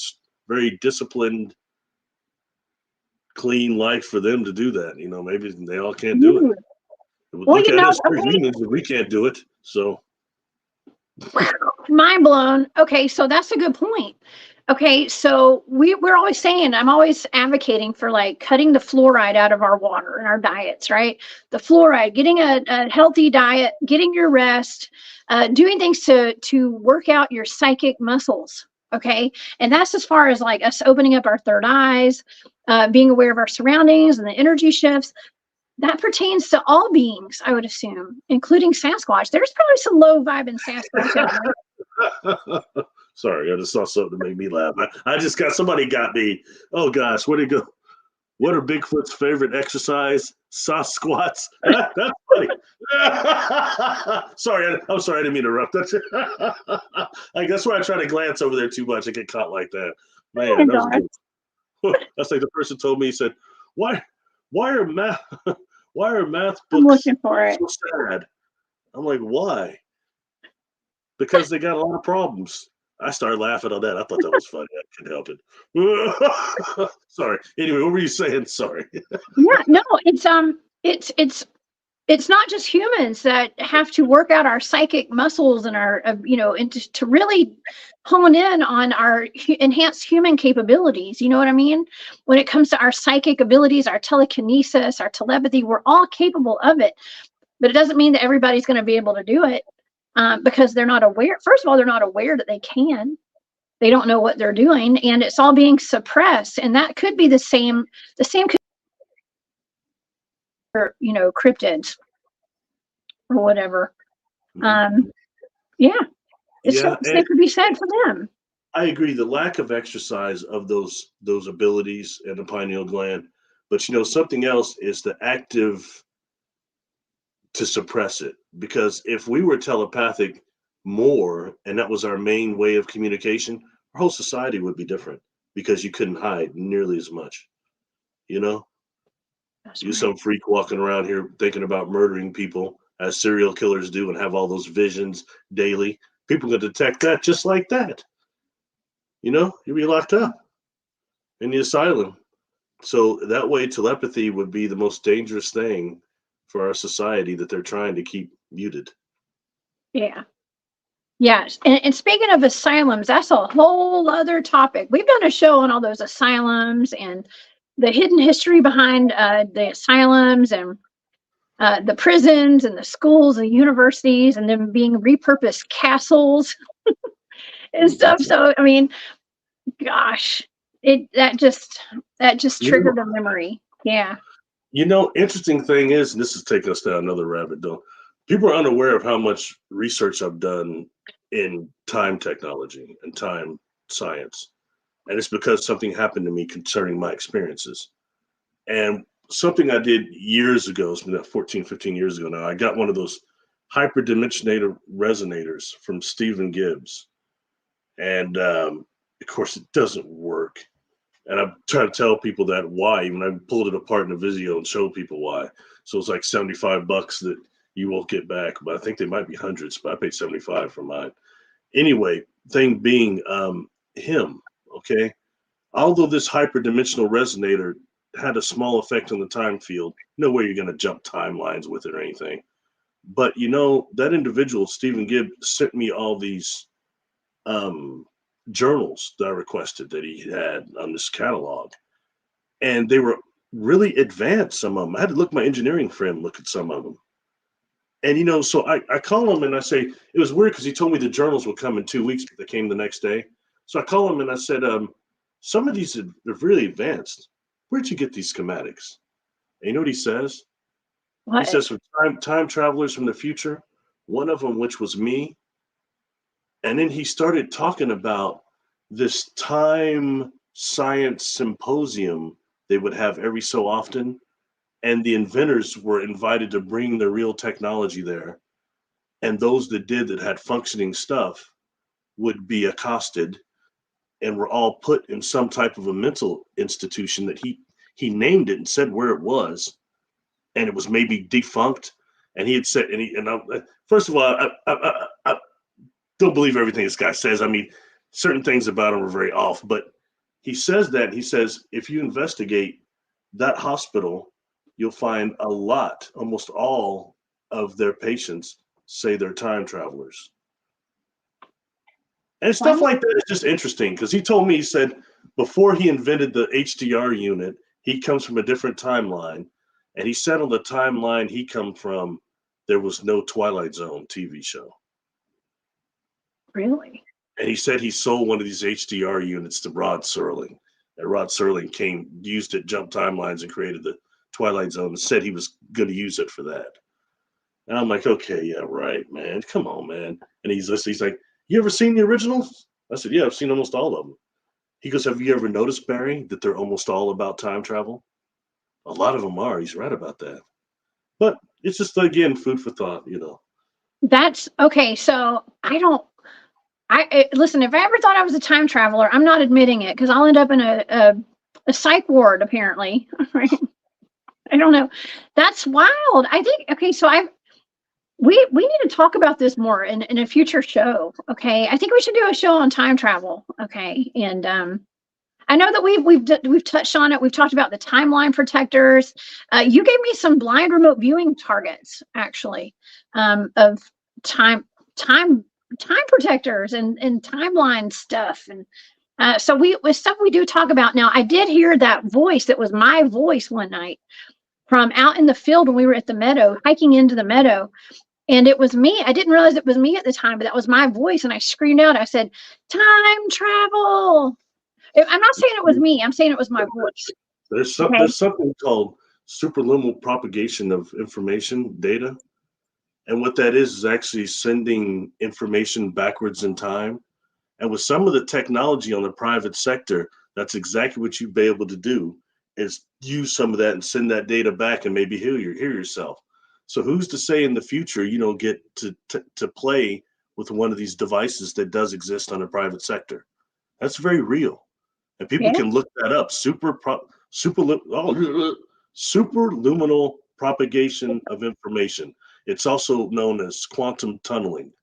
very disciplined, clean life for them to do that. Maybe they all can't do it. Well, Look at us, we're humans, and we can't do it. So mind blown. Okay, so that's a good point. Okay, so we're always saying, I'm always advocating for like cutting the fluoride out of our water and our diets, right? The fluoride, getting a healthy diet, getting your rest, doing things to work out your psychic muscles. Okay, and that's as far as like us opening up our third eyes, being aware of our surroundings and the energy shifts. That pertains to all beings, I would assume, including Sasquatch. There's probably some low vibing Sasquatch out there. Sorry, I just saw something that made me laugh. Somebody got me. Oh gosh, where'd it go? What are Bigfoot's favorite exercise? Sasquatch. That's funny. Sorry, I'm sorry, I didn't mean to interrupt. That's why I try to glance over there too much. I get caught like that. Man, that was good. That's like the person told me, he said, why are math books I'm looking for it. so sad? I'm like, why? Because they got a lot of problems. I started laughing on that. I thought that was funny. I couldn't help it. Sorry. Anyway, what were you saying? Sorry. Yeah, no, it's not just humans that have to work out our psychic muscles and our, and to really hone in on our enhanced human capabilities. You know what I mean? When it comes to our psychic abilities, our telekinesis, our telepathy, we're all capable of it. But it doesn't mean that everybody's going to be able to do it. Because they're not aware. First of all, they're not aware that they can. They don't know what they're doing, and it's all being suppressed. And that could be the same could cryptids or whatever. Yeah, it's something to be said for them. I agree. The lack of exercise of those abilities in the pineal gland, but something else is the active to suppress it. Because if we were telepathic more and that was our main way of communication, our whole society would be different, because you couldn't hide nearly as much. That's You right. some freak walking around here thinking about murdering people as serial killers do and have all those visions daily. People can detect that just like that. You'll be locked up in the asylum. So that way telepathy would be the most dangerous thing for our society that they're trying to keep muted. Yeah. Yes. And speaking of asylums, that's a whole other topic. We've done a show on all those asylums and the hidden history behind the asylums. And the prisons and the schools, the universities, and them being repurposed castles and stuff. So, I mean, gosh, that just triggered a memory. Yeah. Interesting thing is, and this is taking us down another rabbit hole. People are unaware of how much research I've done in time technology and time science. And it's because something happened to me concerning my experiences. And something I did years ago, it's been 14, 15 years ago now, I got one of those hyperdimensionator resonators from Stephen Gibbs. And of course, it doesn't work. And I'm trying to tell people that why, even I pulled it apart in a video and showed people why. So it's like $75 that you won't get back, but I think they might be hundreds, but I paid 75 for mine. Anyway, thing being him, okay? Although this hyperdimensional resonator had a small effect on the time field, no way you're going to jump timelines with it or anything. But that individual, Stephen Gibbs, sent me all these journals that I requested that he had on this catalog. And they were really advanced, some of them. I had to look my engineering friend look at some of them. And so I call him and I say, it was weird because he told me the journals would come in 2 weeks, but they came the next day. So I call him and I said, some of these are really advanced. Where'd you get these schematics? And you know what he says? What? He says, from time travelers from the future, one of them, which was me. And then he started talking about this time science symposium they would have every so often. And the inventors were invited to bring their real technology there. And those that had functioning stuff would be accosted and were all put in some type of a mental institution that he named it and said where it was. And it was maybe defunct. And he had said, first of all, I don't believe everything this guy says. I mean, certain things about him are very off, but he says that, he says, if you investigate that hospital, you'll find almost all of their patients say they're time travelers. And stuff like that is just interesting because he told me, he said, before he invented the HDR unit, he comes from a different timeline. And he said on the timeline he come from, there was no Twilight Zone TV show. Really? And he said he sold one of these HDR units to Rod Serling. And Rod Serling used it, jumped timelines, and created the Twilight Zone and said he was going to use it for that. And I'm like, okay, yeah, right, man. Come on, man. And he's listening. He's like, you ever seen the originals? I said, yeah, I've seen almost all of them. He goes, have you ever noticed, Barry, that they're almost all about time travel? A lot of them are. He's right about that. But it's just, again, food for thought, That's okay. So listen, if I ever thought I was a time traveler, I'm not admitting it because I'll end up in a psych ward, apparently. Right? I don't know. That's wild. I think, okay, so we need to talk about this more in a future show. Okay. I think we should do a show on time travel. Okay. And I know that we've touched on it. We've talked about the timeline protectors. You gave me some blind remote viewing targets, actually, of time protectors and timeline stuff. And so with stuff we do talk about. Now, I did hear that voice that was my voice one night from out in the field when we were at the meadow, hiking into the meadow. And it was me. I didn't realize it was me at the time, but that was my voice. And I screamed out, I said, time travel. I'm not saying it was me. I'm saying it was my voice. There's something called superluminal propagation of information data. And what that is actually sending information backwards in time. And with some of the technology on the private sector, that's exactly what you'd be able to do, is use some of that and send that data back and maybe hear yourself. So who's to say in the future you don't get to play with one of these devices that does exist on the private sector? That's very real. And people can look that up. Superluminal propagation of information. It's also known as quantum tunneling.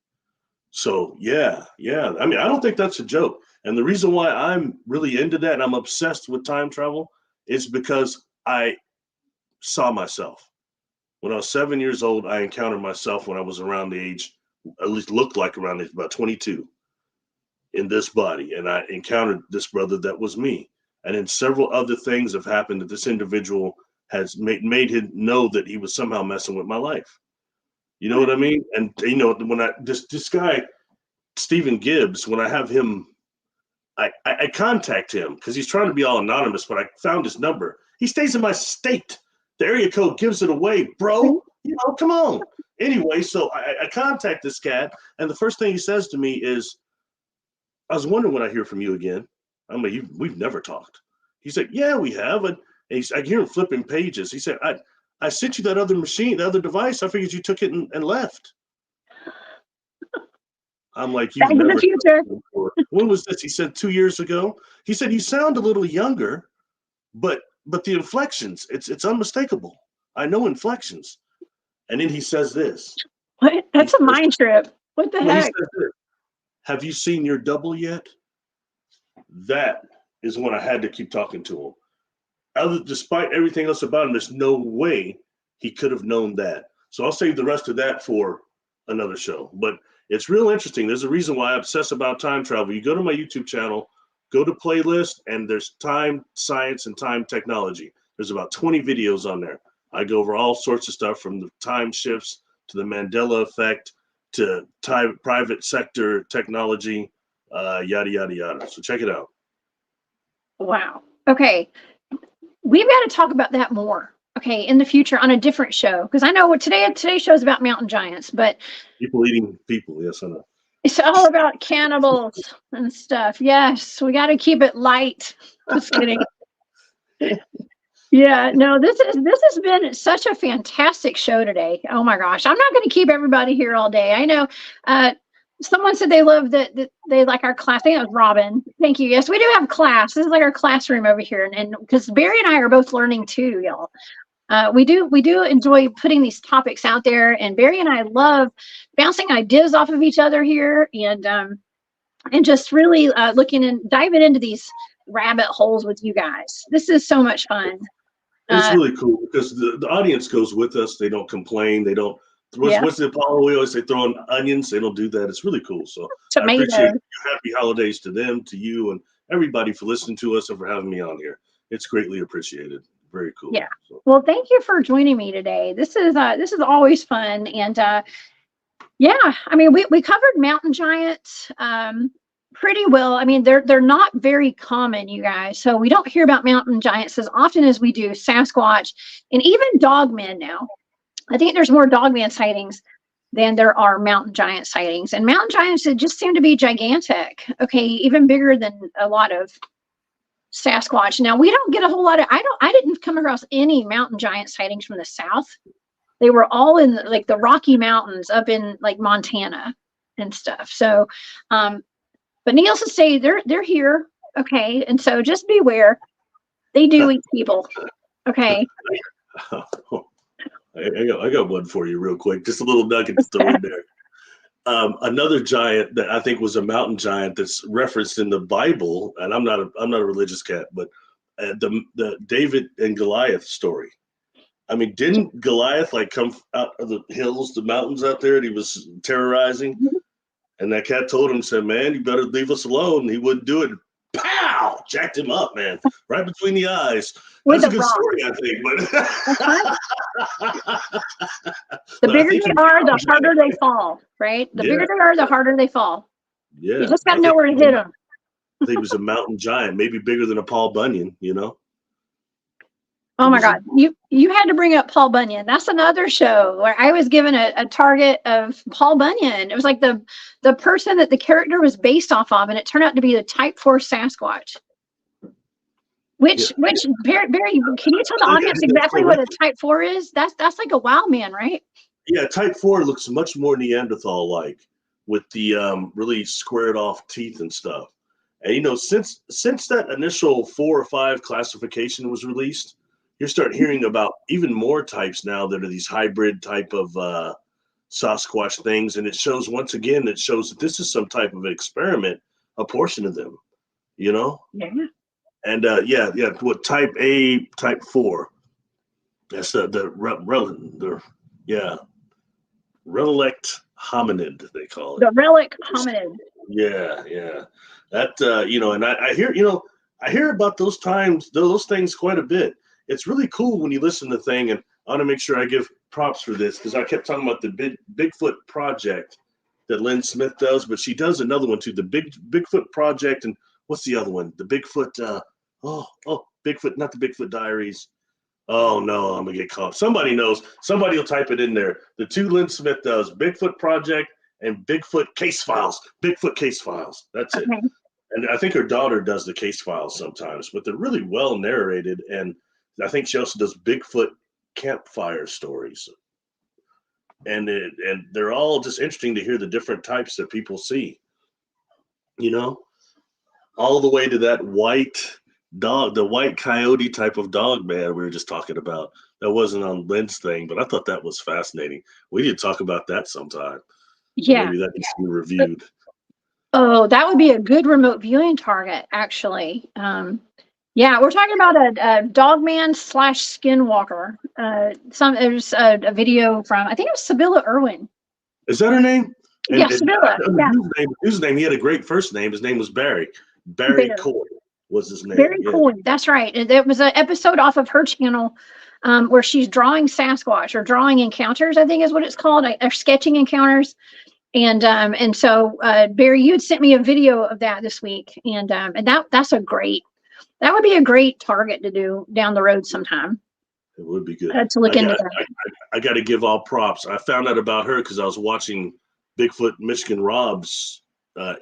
So yeah. I mean, I don't think that's a joke. And the reason why I'm really into that and I'm obsessed with time travel is because I saw myself. When I was 7 years old, I encountered myself when I was around the age, at least looked like around the age, about 22, in this body. And I encountered this brother that was me. And then several other things have happened that this individual has made him know that he was somehow messing with my life. You know what I mean? And you know, when this guy Stephen Gibbs, when I have him, I contact him because he's trying to be all anonymous, but I found his number. He stays in my state. The area code gives it away, bro. You know, come on. Anyway, so I contact this cat, and the first thing he says to me is, I was wondering when I hear from you again. I'm like, we've never talked. He said, yeah, we have. And I hear him flipping pages. He said, I sent you that other machine, the other device. I figured you took it and left. I'm like, you've Back in the never. future. When was this? He said 2 years ago. He said, you sound a little younger, but the inflections, it's unmistakable. I know inflections. And then he says this. What? That's a mind trip. What the heck? He says this, have you seen your double yet? That is when I had to keep talking to him. Despite everything else about him, there's no way he could have known that. So I'll save the rest of that for another show. But it's real interesting. There's a reason why I obsess about time travel. You go to my YouTube channel, go to playlist, and there's time science and time technology. There's about 20 videos on there. I go over all sorts of stuff from the time shifts to the Mandela effect to private sector technology, yada, yada, yada. So check it out. Wow. Okay. We've got to talk about that more. Okay, in the future on a different show, because I know what today's show is about mountain giants, but people eating people. Yes, I know. It's all about cannibals and stuff. Yes, we got to keep it light. Just kidding. Yeah, no, this has been such a fantastic show today. Oh my gosh, I'm not going to keep everybody here all day. I know. Someone said they love that they like our class. I think it was Robin. Thank you. Yes, we do have class. This is like our classroom over here, and because Barry and I are both learning too, y'all. We do enjoy putting these topics out there, and Barry and I love bouncing ideas off of each other here, and just really looking and diving into these rabbit holes with you guys. This is so much fun. It's really cool because the audience goes with us. They don't complain. They don't. What's the Apollo? We always say throwing onions. They don't do that. It's really cool. So Tomatoes. I appreciate you. Happy holidays to them, to you, and everybody for listening to us and for having me on here. It's greatly appreciated. Very cool. Yeah. Well, thank you for joining me today. This is always fun, and yeah, I mean, we covered mountain giants pretty well. I mean, they're not very common, you guys. So we don't hear about mountain giants as often as we do Sasquatch and even dogmen now. I think there's more dogman sightings than there are mountain giant sightings, and mountain giants that just seem to be gigantic. Okay, even bigger than a lot of Sasquatch. Now we don't get a whole lot of. I didn't come across any mountain giant sightings from the south. They were all in like the Rocky Mountains up in like Montana and stuff. So, but needless to say, they're here. Okay, and so just beware. They do eat people. Okay. I got one for you real quick. Just a little nugget to throw in there. Another giant that I think was a mountain giant that's referenced in the Bible, and I'm not a religious cat, but the David and Goliath story. I mean, didn't Goliath like come out of the hills, the mountains out there, and he was terrorizing? Mm-hmm. And that cat told him, said, "Man, you better leave us alone." And he wouldn't do it. Pow! Jacked him up, man, right between the eyes. That's a good story, I think. But the bigger they are, the harder they fall, right? The bigger they are, the harder they fall. Yeah. You just got to know where to hit them. I think he was a mountain giant, maybe bigger than a Paul Bunyan, you know? Oh my God. You had to bring up Paul Bunyan. That's another show where I was given a target of Paul Bunyan. It was like the person that the character was based off of, and it turned out to be the Type 4 Sasquatch. Which Barry, can you tell the audience exactly what a Type 4 is? That's like a wild man, right? Yeah, Type 4 looks much more Neanderthal-like with the really squared off teeth and stuff. And you know, since that initial 4 or 5 classification was released, you start hearing about even more types now that are these hybrid type of Sasquatch things. And it shows, once again, that this is some type of experiment, a portion of them, you know? Yeah. And what Type A, Type 4. That's the relict hominid, they call it. The relic hominid. Yeah. That and I hear about those things quite a bit. it's really cool when you listen to the thing. And I want to make sure I give props for this because I kept talking about the Bigfoot Project that Lynn Smith does, but she does another one too, the Bigfoot Project, and what's the other one? The Bigfoot, Bigfoot, not the Bigfoot Diaries. Oh no, I'm gonna get caught. Somebody knows. Somebody will type it in there. The two Lynn Smith does, Bigfoot Project and Bigfoot Case Files. Bigfoot Case Files. That's it. Okay. And I think her daughter does the case files sometimes, but they're really well narrated. And I think she also does Bigfoot campfire stories. And they're all just interesting to hear the different types that people see, you know, all the way to that white dog, the white coyote type of dog man we were just talking about. That wasn't on Lynn's thing, but I thought that was fascinating. We need to talk about that sometime. Yeah. Maybe that needs to be reviewed. Oh, that would be a good remote viewing target, actually. Yeah, we're talking about a dogman / skinwalker. There's a video from, I think it was Sibylla Irwin. Is that her name? Yeah, Sibylla. Yeah. His name. He had a great first name. His name was Barry. Barry Coy was his name. Barry Coy. That's right. And there was an episode off of her channel where she's drawing Sasquatch or drawing encounters, I think is what it's called, or sketching encounters. And so Barry, you had sent me a video of that this week, and that would be a great target to do down the road sometime. It would be good. To look into that. I got to give all props. I found out about her because I was watching Bigfoot Michigan Rob's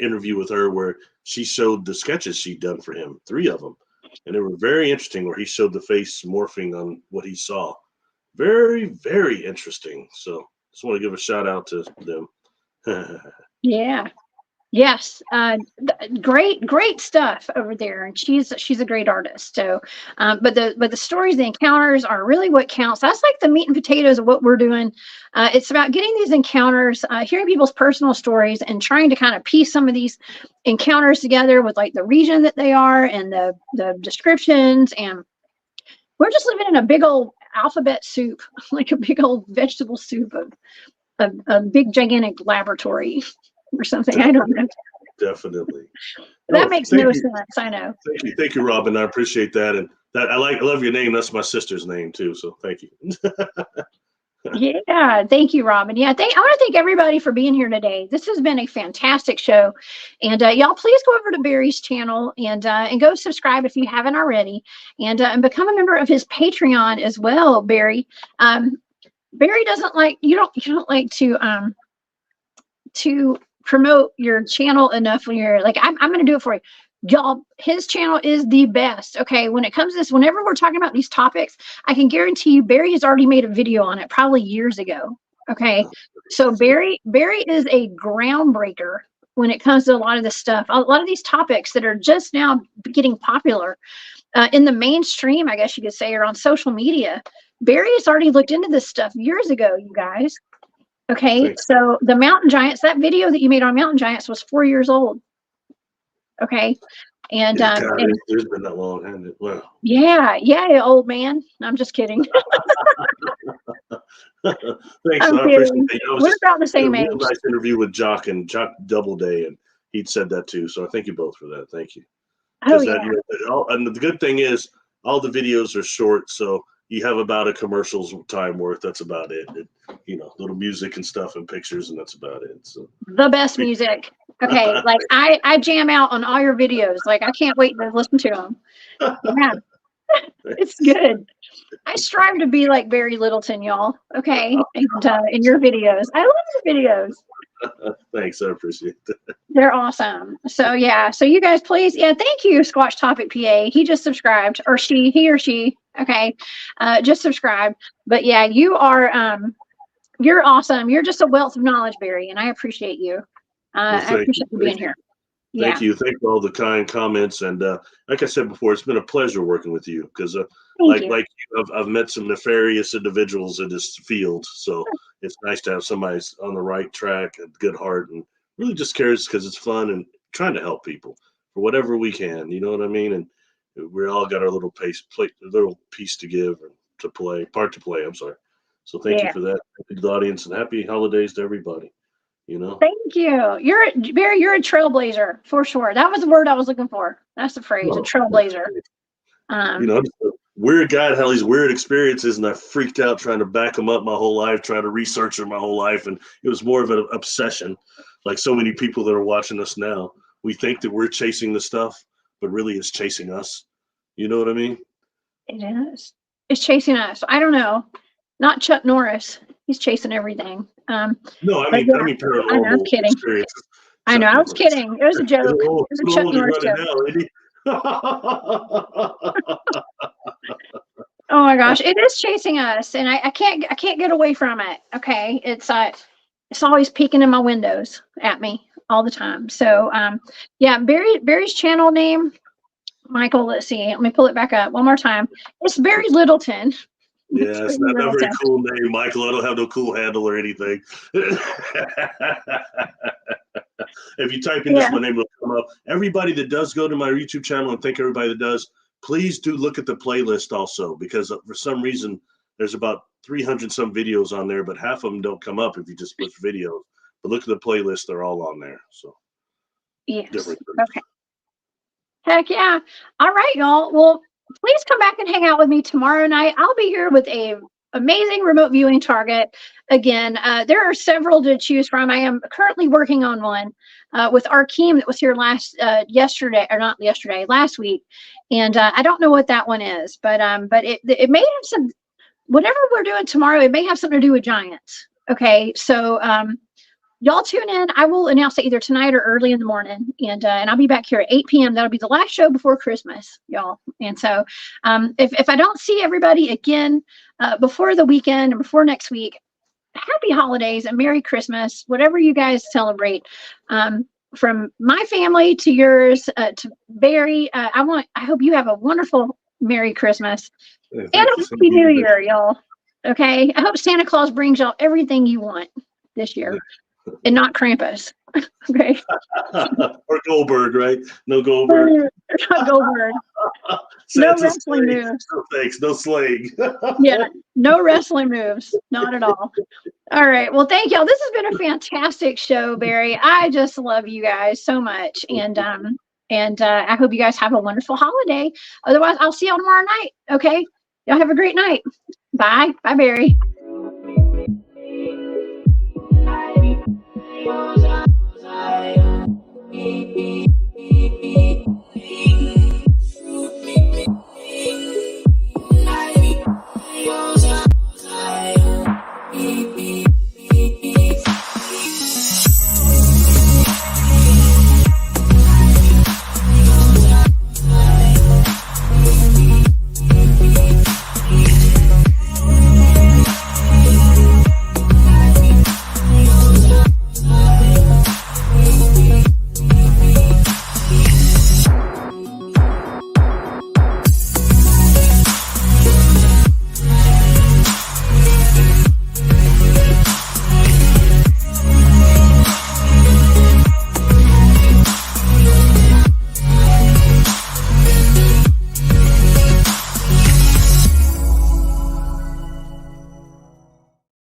interview with her where she showed the sketches she'd done for him, 3 of them. And they were very interesting where he showed the face morphing on what he saw. Very, very interesting. So just want to give a shout out to them. Yeah. Yes. Great stuff over there. And she's a great artist. So, but the stories, the encounters are really what counts. That's like the meat and potatoes of what we're doing. It's about getting these encounters, hearing people's personal stories and trying to kind of piece some of these encounters together with like the region that they are and the descriptions. And we're just living in a big old alphabet soup, like a big old vegetable soup of a big gigantic laboratory or something. I don't know. Definitely. That makes no sense. I know. Thank you, Robin. I appreciate that. And that I love your name. That's my sister's name too. So thank you. Yeah, thank you, Robin. Yeah, I want to thank everybody for being here today. This has been a fantastic show, and y'all please go over to Barry's channel and go subscribe if you haven't already, and become a member of his Patreon as well, Barry. Barry doesn't like you don't like to promote your channel enough when you're like, I'm going to do it for you. Y'all, his channel is the best. Okay. When it comes to this, whenever we're talking about these topics, I can guarantee you Barry has already made a video on it probably years ago. Okay. So Barry is a groundbreaker when it comes to a lot of this stuff, a lot of these topics that are just now getting popular in the mainstream, I guess you could say, or on social media. Barry has already looked into this stuff years ago, you guys. Okay, thanks. So the mountain giants, that video that you made on mountain giants was 4 years old. Okay, and there's been that long, hasn't it? Wow. Yeah, old man. I'm just kidding. Thanks. I appreciate that. We're about the same age. Nice interview with Jock Doubleday, and he'd said that too. So I thank you both for that. Thank you. Oh, yeah. And the good thing is, all the videos are short, so you have about a commercial's time worth. That's about it. Little music and stuff and pictures, and that's about it. So the best music. Okay, like I jam out on all your videos. Like I can't wait to listen to them. Yeah, it's good. I strive to be like Barry Littleton, y'all. Okay, and in your videos, I love your videos. Thanks, I appreciate that. They're awesome. So yeah, so you guys please, thank you, Squatch Topic PA. He just subscribed, or he or she. Okay, just subscribe. But yeah, you are you're awesome. You're just a wealth of knowledge, Barry, and I appreciate you. I appreciate you being here. Thank you. Thank you for all the kind comments. And like I said before, it's been a pleasure working with you because I've met some nefarious individuals in this field. So it's nice to have somebody on the right track, a good heart, and really just cares because it's fun and trying to help people for whatever we can. You know what I mean? And we all got our little piece to give or part to play. I'm sorry. So thank you for that. Thank you to the audience and happy holidays to everybody. Thank you. Barry, you're a trailblazer for sure. That was the word I was looking for. That's the phrase, a trailblazer. weird guy had all these weird experiences, and I freaked out trying to back them up my whole life, trying to research them my whole life, and it was more of an obsession. Like so many people that are watching us now, we think that we're chasing the stuff, but really it's chasing us. You know what I mean? It is. It's chasing us. I don't know. Not Chuck Norris. He's chasing everything. No, But yeah, I know, I'm paranormal kidding. experiences. I know, I was Norris. kidding. It was a joke. It was a Chuck Norris joke. Now, isn't he? Oh my gosh, it is chasing us, and I can't get away from it. Okay, it's always peeking in my windows at me all the time. So yeah, Barry's channel name, Michael. Let's see, let me pull it back up one more time. It's Barry Littleton. Yeah, it's not a very cool name, Michael. I don't have no cool handle or anything. If you type in this, my name will come up. Everybody that does go to my YouTube channel, and thank everybody that does, please do look at the playlist also, because for some reason there's about 300 some videos on there, but half of them don't come up if you just push videos. But look at the playlist; they're all on there. So yes, okay. Heck yeah! All right, y'all. Well, please come back and hang out with me tomorrow night. I'll be here with a amazing remote viewing target. Again, there are several to choose from. I am currently working on one with Arkeem that was here last week, and I don't know what that one is, but it may have some. Whatever we're doing tomorrow, it may have something to do with giants. Okay, so y'all tune in. I will announce it either tonight or early in the morning, and I'll be back here at 8 p.m. That'll be the last show before Christmas, y'all. And so if I don't see everybody again before the weekend or before next week, happy holidays and Merry Christmas, whatever you guys celebrate. From my family to yours, to Barry, I hope you have a wonderful Merry Christmas and a Happy New Year, y'all. Okay, I hope Santa Claus brings y'all everything you want this year. And not Krampus. Okay. Or Goldberg, right? No Goldberg. Not Goldberg. No wrestling moves. No thanks. No slaying. Yeah. No wrestling moves. Not at all. All right. Well, thank y'all. This has been a fantastic show, Barry. I just love you guys so much. And I hope you guys have a wonderful holiday. Otherwise, I'll see y'all tomorrow night. Okay. Y'all have a great night. Bye. Bye, Barry.